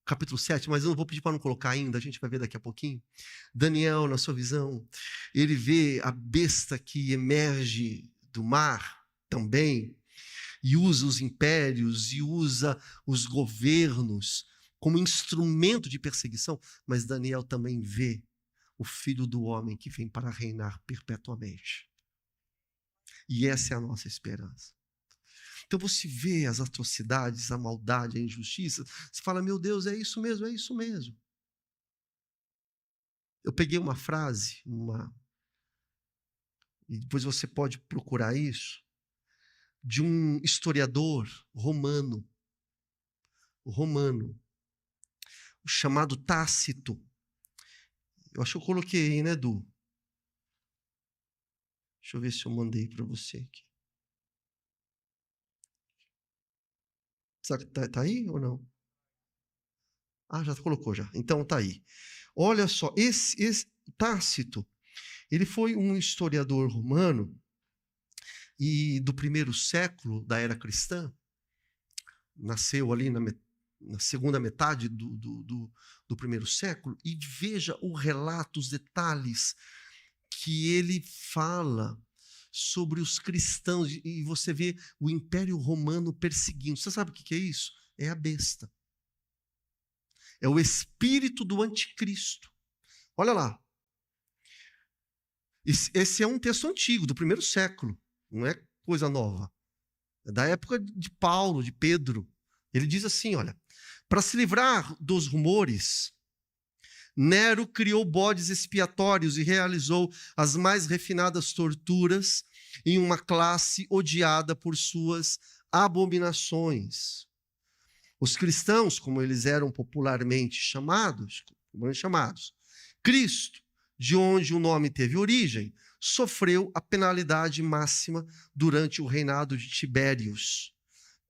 Speaker 1: capítulo 7, mas eu não vou pedir para não colocar ainda, a gente vai ver daqui a pouquinho. Daniel, na sua visão, ele vê a besta que emerge do mar também, e usa os impérios, e usa os governos como instrumento de perseguição, mas Daniel também vê o Filho do Homem que vem para reinar perpetuamente. E essa é a nossa esperança. Então você vê as atrocidades, a maldade, a injustiça, você fala: meu Deus, é isso mesmo, é isso mesmo. Eu peguei uma frase, e depois você pode procurar isso, de um historiador romano, chamado Tácito. Eu acho que eu coloquei aí, né, Edu? Deixa eu ver se eu mandei para você aqui. Tá aí ou não? Já colocou já. Então tá aí. Olha só, esse Tácito, ele foi um historiador romano e do primeiro século da era cristã, nasceu ali na segunda metade do primeiro século, e veja o relato, os detalhes que ele fala sobre os cristãos, e você vê o Império Romano perseguindo. Você sabe o que é isso? É a besta. É o espírito do anticristo. Olha lá. Esse é um texto antigo, do primeiro século. Não é coisa nova. É da época de Paulo, de Pedro. Ele diz assim, olha: para se livrar dos rumores, Nero criou bodes expiatórios e realizou as mais refinadas torturas em uma classe odiada por suas abominações. Os cristãos, como eles eram popularmente chamados, Cristo, de onde o nome teve origem, sofreu a penalidade máxima durante o reinado de Tibérios,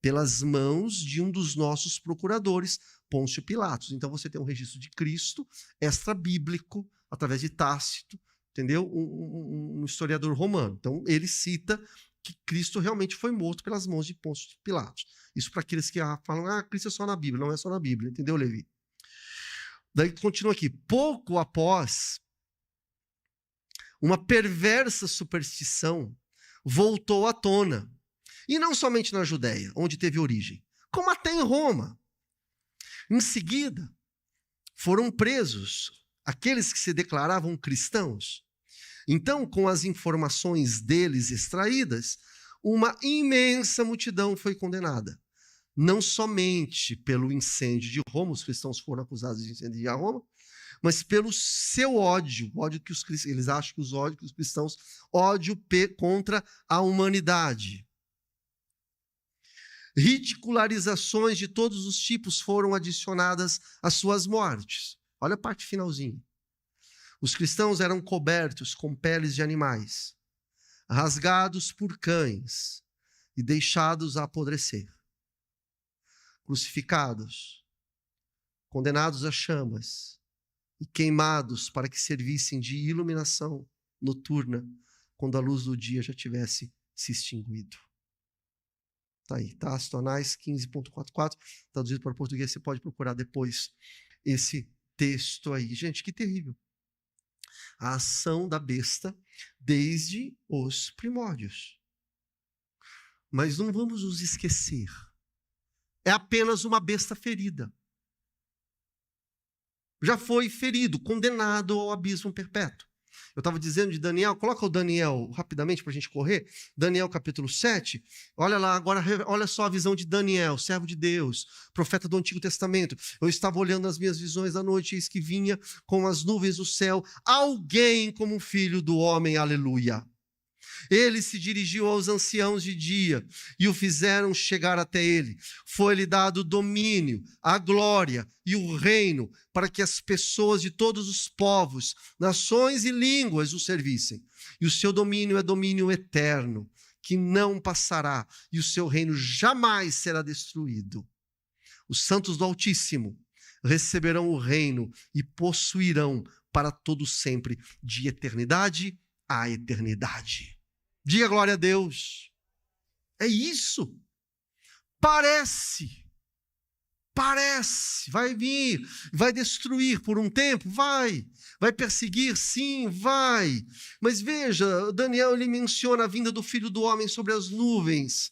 Speaker 1: pelas mãos de um dos nossos procuradores, Pôncio Pilatos. Então você tem um registro de Cristo, extra-bíblico, através de Tácito, entendeu? Um historiador romano. Então ele cita que Cristo realmente foi morto pelas mãos de Pôncio Pilatos. Isso para aqueles que falam: Cristo é só na Bíblia. Não é só na Bíblia, entendeu, Levi? Daí continua aqui: pouco após, uma perversa superstição voltou à tona, e não somente na Judéia, onde teve origem, como até em Roma. Em seguida, foram presos aqueles que se declaravam cristãos. Então, com as informações deles extraídas, uma imensa multidão foi condenada. Não somente pelo incêndio de Roma, os cristãos foram acusados de incendiar Roma, mas pelo seu ódio, que eles acham que os ódios que os cristãos, ódio contra a humanidade. Ridicularizações de todos os tipos foram adicionadas às suas mortes. Olha a parte finalzinha. Os cristãos eram cobertos com peles de animais, rasgados por cães e deixados a apodrecer. Crucificados, condenados a chamas e queimados para que servissem de iluminação noturna quando a luz do dia já tivesse se extinguido. Está aí, Tácito Anais 15.44, traduzido para o português, você pode procurar depois esse texto aí. Gente, que terrível. A ação da besta desde os primórdios. Mas não vamos nos esquecer. É apenas uma besta ferida. Já foi ferido, condenado ao abismo perpétuo. Eu estava dizendo de Daniel, coloca o Daniel rapidamente para a gente correr. Daniel capítulo 7. Olha lá, agora olha só a visão de Daniel, servo de Deus, profeta do Antigo Testamento. Eu estava olhando as minhas visões da noite, eis que vinha com as nuvens do céu alguém como um filho do homem, aleluia. Ele se dirigiu aos anciãos de dia e o fizeram chegar até ele. Foi-lhe dado o domínio, a glória e o reino para que as pessoas de todos os povos, nações e línguas o servissem. E o seu domínio é domínio eterno, que não passará, e o seu reino jamais será destruído. Os santos do Altíssimo receberão o reino e possuirão para todo sempre, de eternidade a eternidade. Diga glória a Deus. É isso. Parece, vai vir, vai destruir por um tempo, vai perseguir, sim, vai. Mas veja, Daniel ele menciona a vinda do Filho do Homem sobre as nuvens.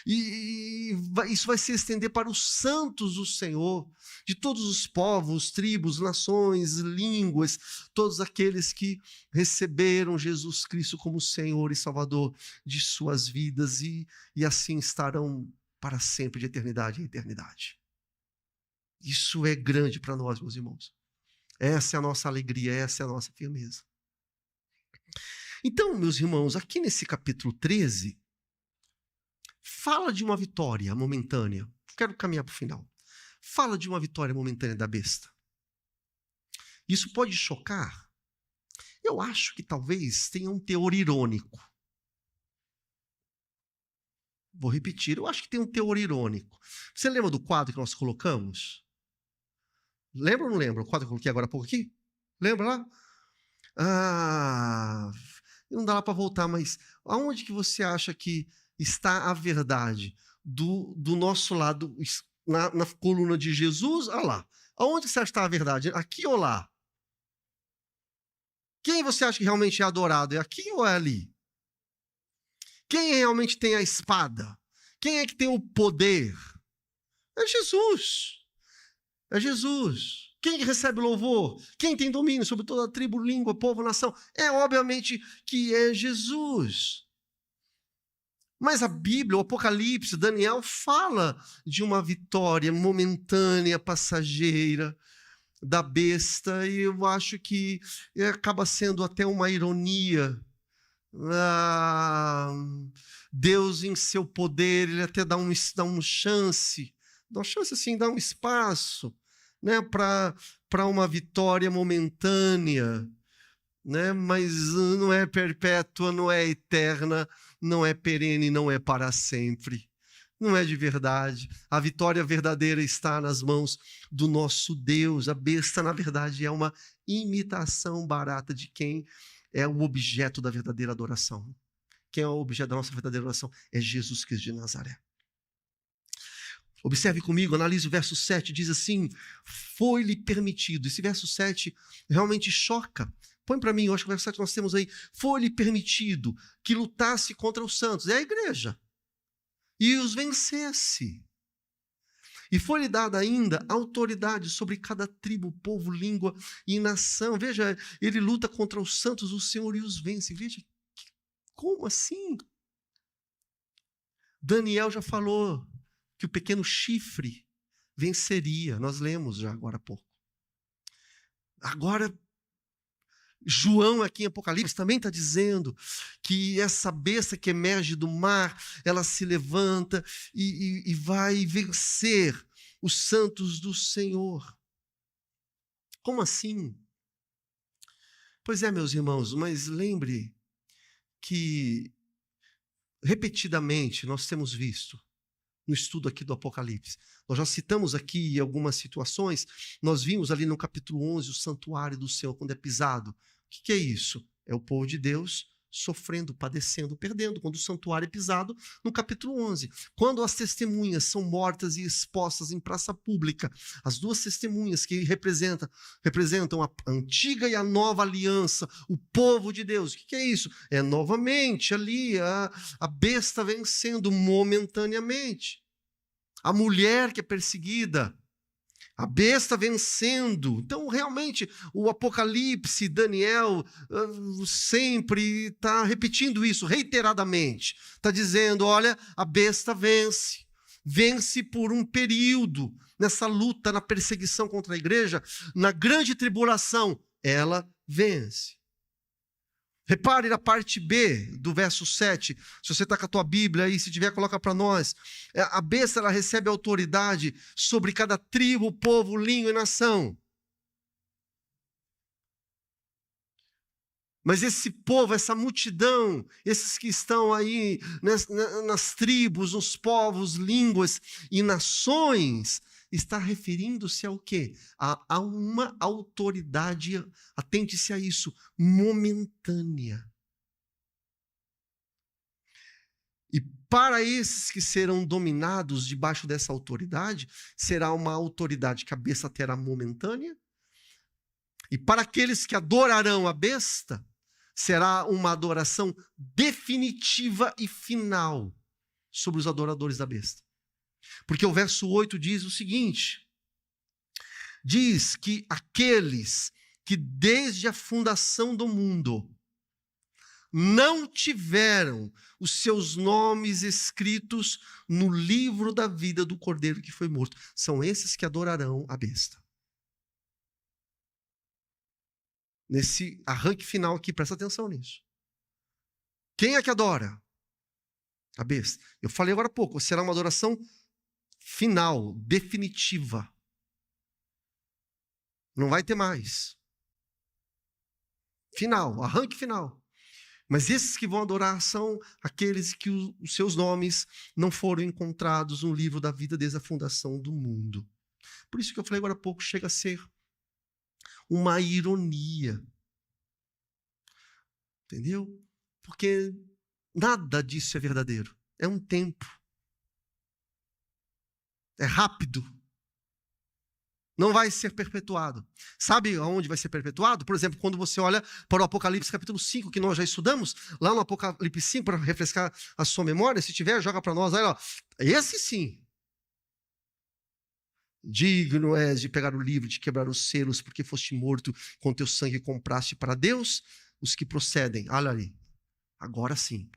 Speaker 1: E isso vai se estender para os santos do Senhor, de todos os povos, tribos, nações, línguas, todos aqueles que receberam Jesus Cristo como Senhor e Salvador de suas vidas e assim estarão para sempre, de eternidade em eternidade. Isso é grande para nós, meus irmãos. Essa é a nossa alegria, essa é a nossa firmeza. Então, meus irmãos, aqui nesse capítulo 13, fala de uma vitória momentânea. Quero caminhar para o final. Fala de uma vitória momentânea da besta. Isso pode chocar? Eu acho que talvez tenha um teor irônico. Vou repetir, eu acho que tem um teor irônico. Você lembra do quadro que nós colocamos? Lembra ou não lembra? O quadro que eu coloquei agora há pouco aqui? Lembra lá? Não dá lá para voltar, mas aonde que você acha que está a verdade? Do nosso lado, na coluna de Jesus, olha lá. Aonde você acha que está a verdade? Aqui ou lá? Quem você acha que realmente é adorado? É aqui ou é ali? Quem realmente tem a espada? Quem é que tem o poder? É Jesus. É Jesus. Quem recebe louvor? Quem tem domínio sobre toda a tribo, língua, povo, nação? É obviamente que é Jesus. Mas a Bíblia, o Apocalipse, Daniel fala de uma vitória momentânea, passageira da besta, e eu acho que acaba sendo até uma ironia. Deus, em seu poder, ele até dá um chance assim, dá um espaço, né, para uma vitória momentânea, né, mas não é perpétua, não é eterna, não é perene, não é para sempre. Não é de verdade. A vitória verdadeira está nas mãos do nosso Deus. A besta, na verdade, é uma imitação barata de quem é o objeto da verdadeira adoração. Quem é o objeto da nossa verdadeira adoração? É Jesus Cristo de Nazaré. Observe comigo, analise o verso 7, diz assim: foi-lhe permitido. Esse verso 7 realmente choca. Põe para mim, eu acho que o verso 7 nós temos aí. Foi-lhe permitido que lutasse contra os santos. É a igreja. E os vencesse. E foi-lhe dada ainda autoridade sobre cada tribo, povo, língua e nação. Veja, ele luta contra os santos do Senhor e os vence. Veja, como assim? Daniel já falou que o pequeno chifre venceria. Nós lemos já agora há pouco. Agora, João aqui em Apocalipse também está dizendo que essa besta que emerge do mar, ela se levanta e vai vencer os santos do Senhor. Como assim? Pois é, meus irmãos, mas lembre que repetidamente nós temos visto no estudo aqui do Apocalipse. Nós já citamos aqui algumas situações, nós vimos ali no capítulo 11 o santuário do Senhor quando é pisado. O que é isso? É o povo de Deus sofrendo, padecendo, perdendo, quando o santuário é pisado, no capítulo 11. Quando as testemunhas são mortas e expostas em praça pública, as duas testemunhas que representam a antiga e a nova aliança, o povo de Deus. O que é isso? É novamente ali a besta vencendo momentaneamente. A mulher que é perseguida, a besta vencendo. Então, realmente, o Apocalipse, Daniel, sempre está repetindo isso, reiteradamente. Está dizendo, olha, a besta vence. Vence por um período, nessa luta, na perseguição contra a igreja, na grande tribulação, ela vence. Repare na parte B do verso 7, se você está com a tua Bíblia aí, se tiver, coloca para nós. A besta, ela recebe autoridade sobre cada tribo, povo, língua e nação. Mas esse povo, essa multidão, esses que estão aí nas tribos, nos povos, línguas e nações, está referindo-se ao quê? A uma autoridade, atente-se a isso, momentânea. E para esses que serão dominados debaixo dessa autoridade, será uma autoridade que a besta terá momentânea. E para aqueles que adorarão a besta, será uma adoração definitiva e final sobre os adoradores da besta. Porque o verso 8 diz o seguinte, diz que aqueles que desde a fundação do mundo não tiveram os seus nomes escritos no livro da vida do Cordeiro que foi morto, são esses que adorarão a besta. Nesse arranque final aqui, presta atenção nisso. Quem é que adora? A besta. Eu falei agora há pouco, será uma adoração final, definitiva. Não vai ter mais. Final, arranque final. Mas esses que vão adorar são aqueles que os seus nomes não foram encontrados no livro da vida desde a fundação do mundo. Por isso que eu falei agora há pouco, chega a ser uma ironia. Entendeu? Porque nada disso é verdadeiro. É um tempo. É rápido. Não vai ser perpetuado. Sabe aonde vai ser perpetuado? Por exemplo, quando você olha para o Apocalipse capítulo 5, que nós já estudamos, lá no Apocalipse 5, para refrescar a sua memória, se tiver, joga para nós. Olha, ó, esse sim. Digno és de pegar o livro, de quebrar os selos, porque foste morto, com teu sangue compraste para Deus os que procedem. Olha ali, agora sim.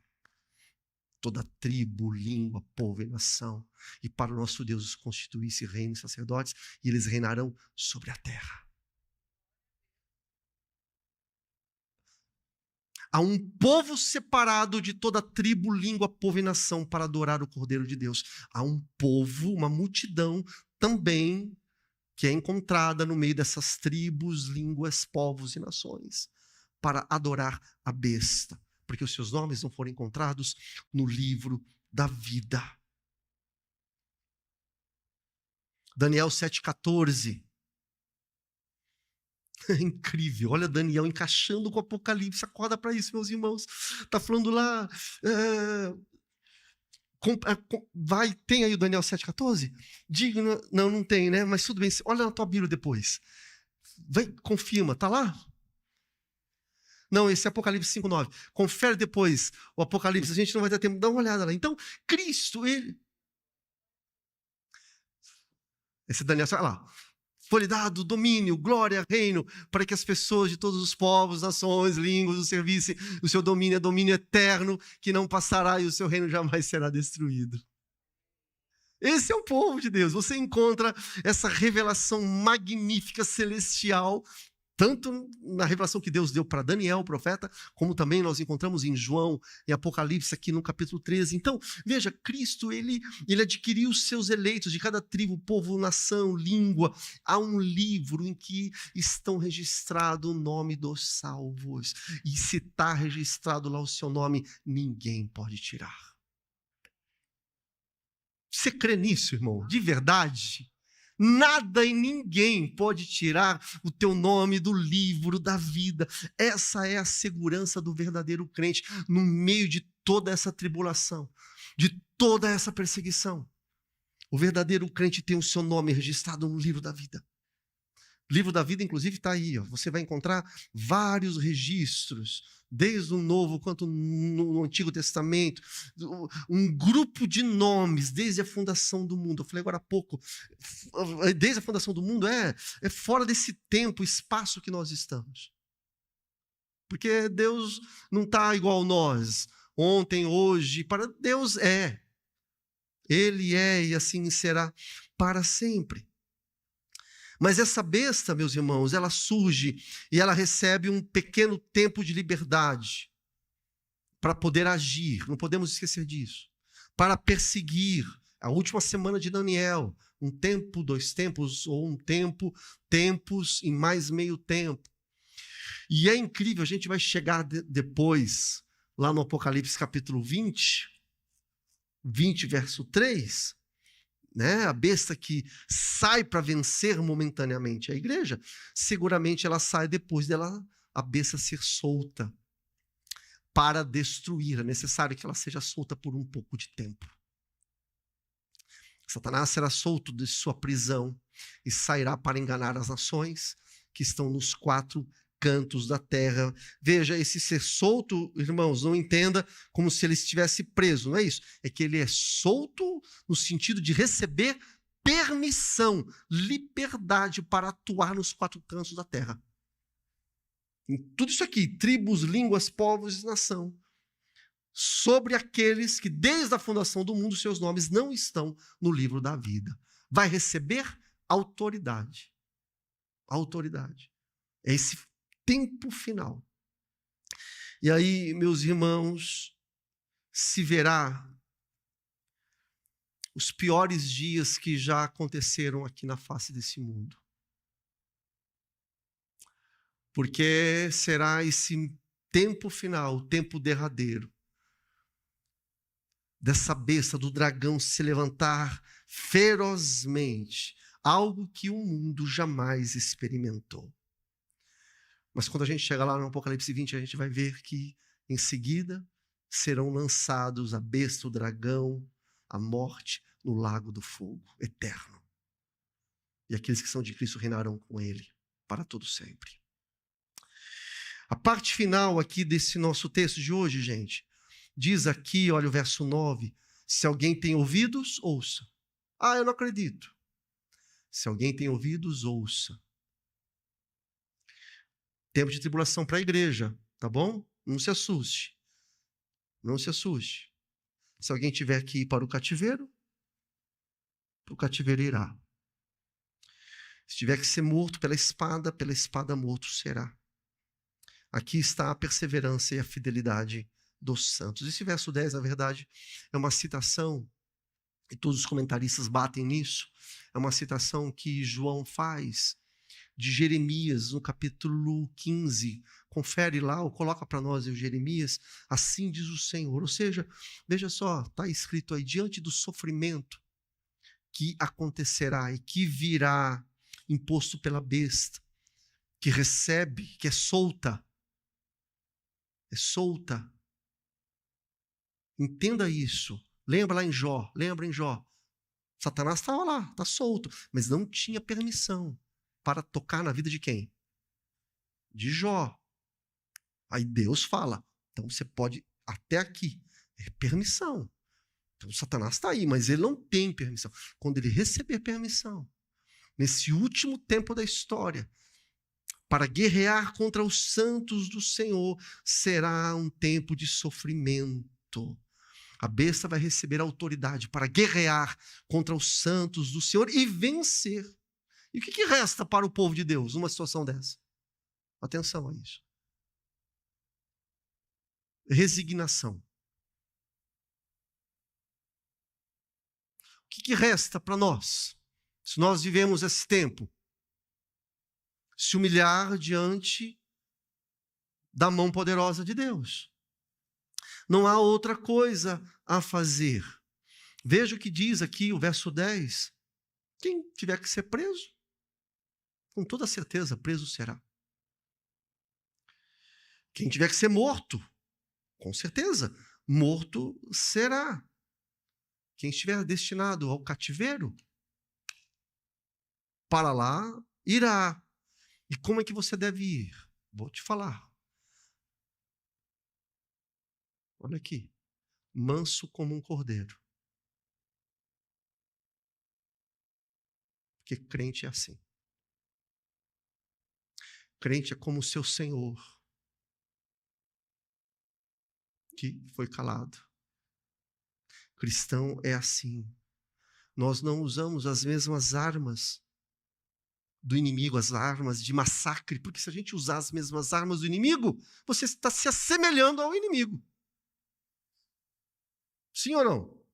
Speaker 1: Toda tribo, língua, povo e nação. E para o nosso Deus constituir-se reino e sacerdotes, e eles reinarão sobre a terra. Há um povo separado de toda tribo, língua, povo e nação para adorar o Cordeiro de Deus. Há um povo, uma multidão também que é encontrada no meio dessas tribos, línguas, povos e nações para adorar a besta, porque os seus nomes não foram encontrados no livro da vida. Daniel 7,14. É incrível, olha Daniel encaixando com o Apocalipse, acorda para isso, meus irmãos. Está falando lá, tem aí o Daniel 7,14? Digno, não tem, né? Mas tudo bem, olha na tua Bíblia depois. Vai, confirma, está lá? Não, esse é Apocalipse 5,9. Confere depois o Apocalipse, a gente não vai ter tempo, dá uma olhada lá. Então, Cristo, ele... Esse Daniel, olha lá. Foi-lhe dado domínio, glória, reino, para que as pessoas de todos os povos, nações, línguas o servissem. O seu domínio é domínio eterno, que não passará e o seu reino jamais será destruído. Esse é o povo de Deus. Você encontra essa revelação magnífica, celestial, tanto na revelação que Deus deu para Daniel, o profeta, como também nós encontramos em João, em Apocalipse, aqui no capítulo 13. Então, veja, Cristo, ele adquiriu os seus eleitos de cada tribo, povo, nação, língua. Há um livro em que estão registrado o nome dos salvos. E se está registrado lá o seu nome, ninguém pode tirar. Você crê nisso, irmão? De verdade? Nada e ninguém pode tirar o teu nome do livro da vida. Essa é a segurança do verdadeiro crente no meio de toda essa tribulação, de toda essa perseguição. O verdadeiro crente tem o seu nome registrado no livro da vida. O livro da vida, inclusive, está aí. Ó. Você vai encontrar vários registros, desde o Novo quanto no Antigo Testamento, um grupo de nomes desde a fundação do mundo. Eu falei agora há pouco, desde a fundação do mundo é fora desse tempo, espaço que nós estamos. Porque Deus não está igual a nós, ontem, hoje, para Deus é. Ele é e assim será para sempre. Mas essa besta, meus irmãos, ela surge e ela recebe um pequeno tempo de liberdade para poder agir, não podemos esquecer disso, para perseguir. A última semana de Daniel, um tempo, 2 tempos, ou um tempo, tempos e mais meio tempo. E é incrível, a gente vai chegar depois, lá no Apocalipse capítulo 20, verso 3, né? A besta que sai para vencer momentaneamente a igreja, seguramente ela sai depois dela, a besta ser solta para destruir. É necessário que ela seja solta por um pouco de tempo. Satanás será solto de sua prisão e sairá para enganar as nações que estão nos 4 cantos da terra. Veja, esse ser solto, irmãos, não entenda como se ele estivesse preso, não é isso? É que ele é solto no sentido de receber permissão, liberdade para atuar nos 4 cantos da terra. Em tudo isso aqui, tribos, línguas, povos e nação, sobre aqueles que desde a fundação do mundo seus nomes não estão no livro da vida. Vai receber autoridade. Autoridade. É esse tempo final. E aí, meus irmãos, se verá os piores dias que já aconteceram aqui na face desse mundo. Porque será esse tempo final, o tempo derradeiro, dessa besta, do dragão se levantar ferozmente, algo que o mundo jamais experimentou. Mas quando a gente chega lá no Apocalipse 20, a gente vai ver que em seguida serão lançados a besta, o dragão, a morte, no lago do fogo eterno. E aqueles que são de Cristo reinarão com ele para todo sempre. A parte final aqui desse nosso texto de hoje, gente, diz aqui, olha o verso 9, se alguém tem ouvidos, ouça. Ah, eu não acredito. Se alguém tem ouvidos, ouça. Tempo de tribulação para a igreja, tá bom? Não se assuste. Não se assuste. Se alguém tiver que ir para o cativeiro irá. Se tiver que ser morto pela espada morto será. Aqui está a perseverança e a fidelidade dos santos. Esse verso 10, na verdade, é uma citação, e todos os comentaristas batem nisso, é uma citação que João faz de Jeremias, no capítulo 15. Confere lá, ou coloca para nós o Jeremias, assim diz o Senhor. Ou seja, veja só, está escrito aí, diante do sofrimento que acontecerá e que virá, imposto pela besta, que recebe, que é solta. É solta. Entenda isso. Lembra em Jó. Satanás estava lá, está solto, mas não tinha permissão para tocar na vida de quem? De Jó. Aí Deus fala, então você pode até aqui. É permissão. Então Satanás está aí, mas ele não tem permissão. Quando ele receber permissão, nesse último tempo da história, para guerrear contra os santos do Senhor, será um tempo de sofrimento. A besta vai receber autoridade para guerrear contra os santos do Senhor e vencer. E o que resta para o povo de Deus numa situação dessa? Atenção a isso. Resignação. O que resta para nós, se nós vivemos esse tempo? Se humilhar diante da mão poderosa de Deus. Não há outra coisa a fazer. Veja o que diz aqui o verso 10. Quem tiver que ser preso, com toda certeza, preso será. Quem tiver que ser morto, com certeza, morto será. Quem estiver destinado ao cativeiro, para lá irá. E como é que você deve ir? Vou te falar. Olha aqui. Manso como um cordeiro. Porque crente é assim. Crente é como o seu Senhor, que foi calado. Cristão é assim. Nós não usamos as mesmas armas do inimigo, as armas de massacre, porque se a gente usar as mesmas armas do inimigo, você está se assemelhando ao inimigo. Sim ou não?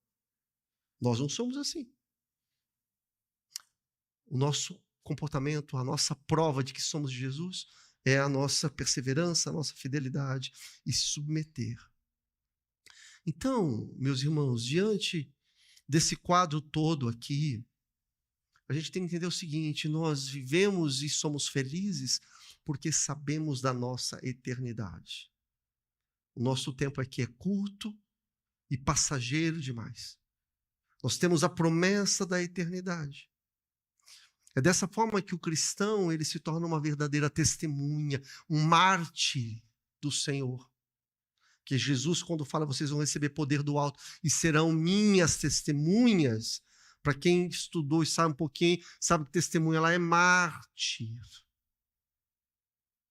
Speaker 1: Nós não somos assim. O nosso comportamento, a nossa prova de que somos de Jesus é a nossa perseverança, a nossa fidelidade e se submeter. Então, meus irmãos, diante desse quadro todo aqui, a gente tem que entender o seguinte: nós vivemos e somos felizes porque sabemos da nossa eternidade. O nosso tempo aqui é curto e passageiro demais. Nós temos a promessa da eternidade. É dessa forma que o cristão ele se torna uma verdadeira testemunha, um mártir do Senhor. Que Jesus, quando fala, vocês vão receber poder do alto e serão minhas testemunhas. Para quem estudou e sabe um pouquinho, sabe que testemunha lá é mártir.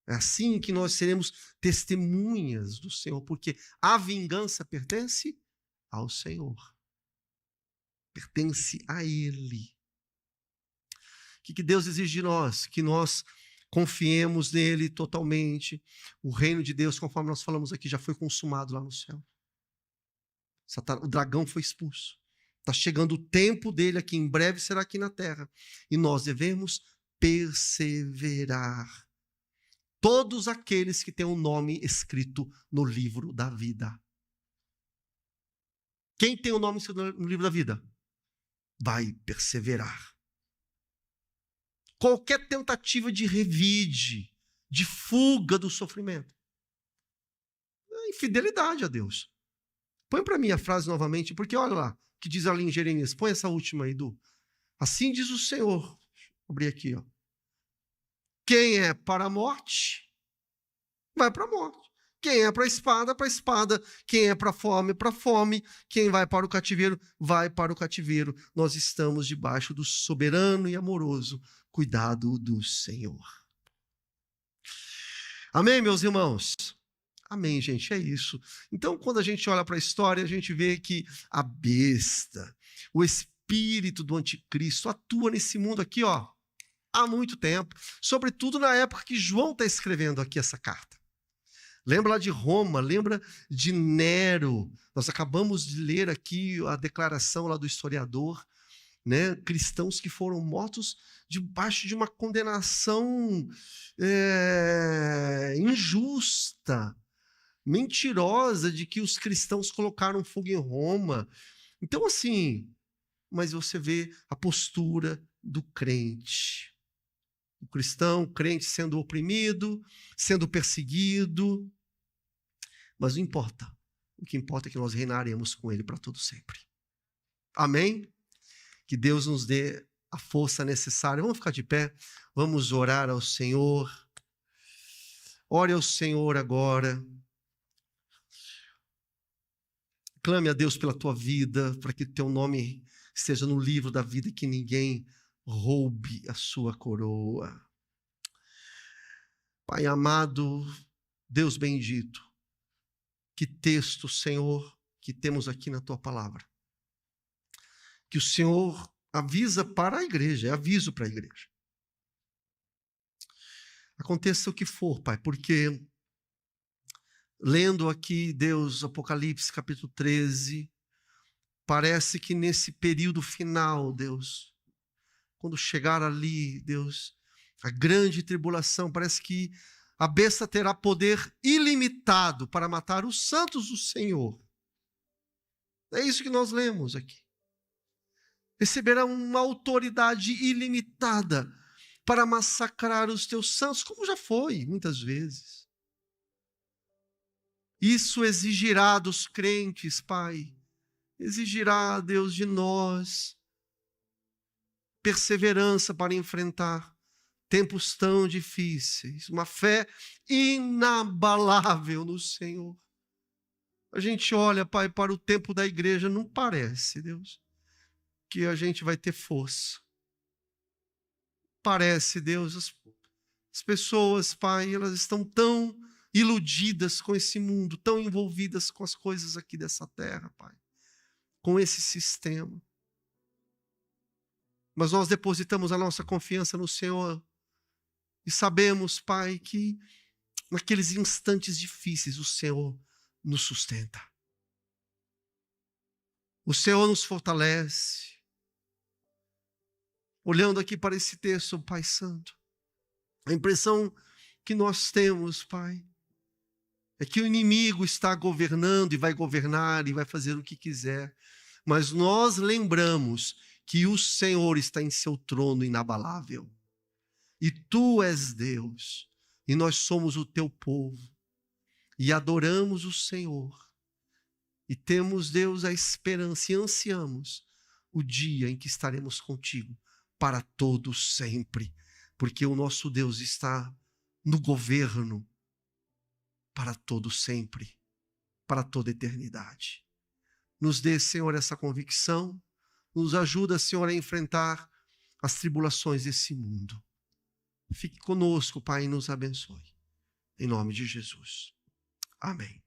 Speaker 1: É assim que nós seremos testemunhas do Senhor, porque a vingança pertence ao Senhor. Pertence a Ele. O que Deus exige de nós? Que nós confiemos nele totalmente. O reino de Deus, conforme nós falamos aqui, já foi consumado lá no céu. O dragão foi expulso. Está chegando o tempo dele aqui, em breve será aqui na terra. E nós devemos perseverar. Todos aqueles que têm o nome escrito no livro da vida. Quem tem o nome escrito no livro da vida? Vai perseverar. Qualquer tentativa de revide, de fuga do sofrimento, é infidelidade a Deus. Põe para mim a frase novamente, porque olha lá, que diz ali em Jeremias. Põe essa última aí, Edu. Assim diz o Senhor. Vou abrir aqui, ó. Quem é para a morte, vai para a morte. Quem é para a espada, para a espada. Quem é para a fome. Quem vai para o cativeiro, vai para o cativeiro. Nós estamos debaixo do soberano e amoroso cuidado do Senhor. Amém, meus irmãos? Amém, gente, é isso. Então, quando a gente olha para a história, a gente vê que a besta, o espírito do anticristo atua nesse mundo aqui, ó, há muito tempo, sobretudo na época que João está escrevendo aqui essa carta. Lembra lá de Roma, lembra de Nero. Nós acabamos de ler aqui a declaração lá do historiador, né? Cristãos que foram mortos debaixo de uma condenação injusta, mentirosa, de que os cristãos colocaram fogo em Roma. Então, assim, mas você vê a postura do crente. O cristão, o crente sendo oprimido, sendo perseguido. Mas não importa. O que importa é que nós reinaremos com ele para todo sempre. Amém? Que Deus nos dê a força necessária. Vamos ficar de pé. Vamos orar ao Senhor. Ore ao Senhor agora. Clame a Deus pela tua vida, para que o teu nome esteja no livro da vida, que ninguém roube a sua coroa. Pai amado, Deus bendito, que texto, Senhor, que temos aqui na tua palavra. Que o Senhor avisa para a igreja, é aviso para a igreja. Aconteça o que for, Pai, porque lendo aqui, Deus, Apocalipse capítulo 13, parece que nesse período final, Deus, quando chegar ali, Deus, a grande tribulação, parece que a besta terá poder ilimitado para matar os santos do Senhor. É isso que nós lemos aqui. Receberá uma autoridade ilimitada para massacrar os teus santos, como já foi muitas vezes. Isso exigirá dos crentes, Pai, exigirá, Deus, de nós perseverança para enfrentar tempos tão difíceis, uma fé inabalável no Senhor. A gente olha, Pai, para o tempo da igreja, não parece, Deus, que a gente vai ter força. Parece, Deus, as pessoas, Pai, elas estão tão iludidas com esse mundo, tão envolvidas com as coisas aqui dessa terra, Pai, com esse sistema. Mas nós depositamos a nossa confiança no Senhor e sabemos, Pai, que naqueles instantes difíceis o Senhor nos sustenta. O Senhor nos fortalece. Olhando aqui para esse texto, Pai Santo, a impressão que nós temos, Pai, é que o inimigo está governando e vai governar e vai fazer o que quiser. Mas nós lembramos que o Senhor está em seu trono inabalável. E tu és Deus, e nós somos o teu povo, e adoramos o Senhor, e temos, Deus, a esperança, e ansiamos o dia em que estaremos contigo, para todo sempre, porque o nosso Deus está no governo, para todo sempre, para toda eternidade. Nos dê, Senhor, essa convicção, nos ajuda, Senhor, a enfrentar as tribulações desse mundo. Fique conosco, Pai, e nos abençoe. Em nome de Jesus. Amém.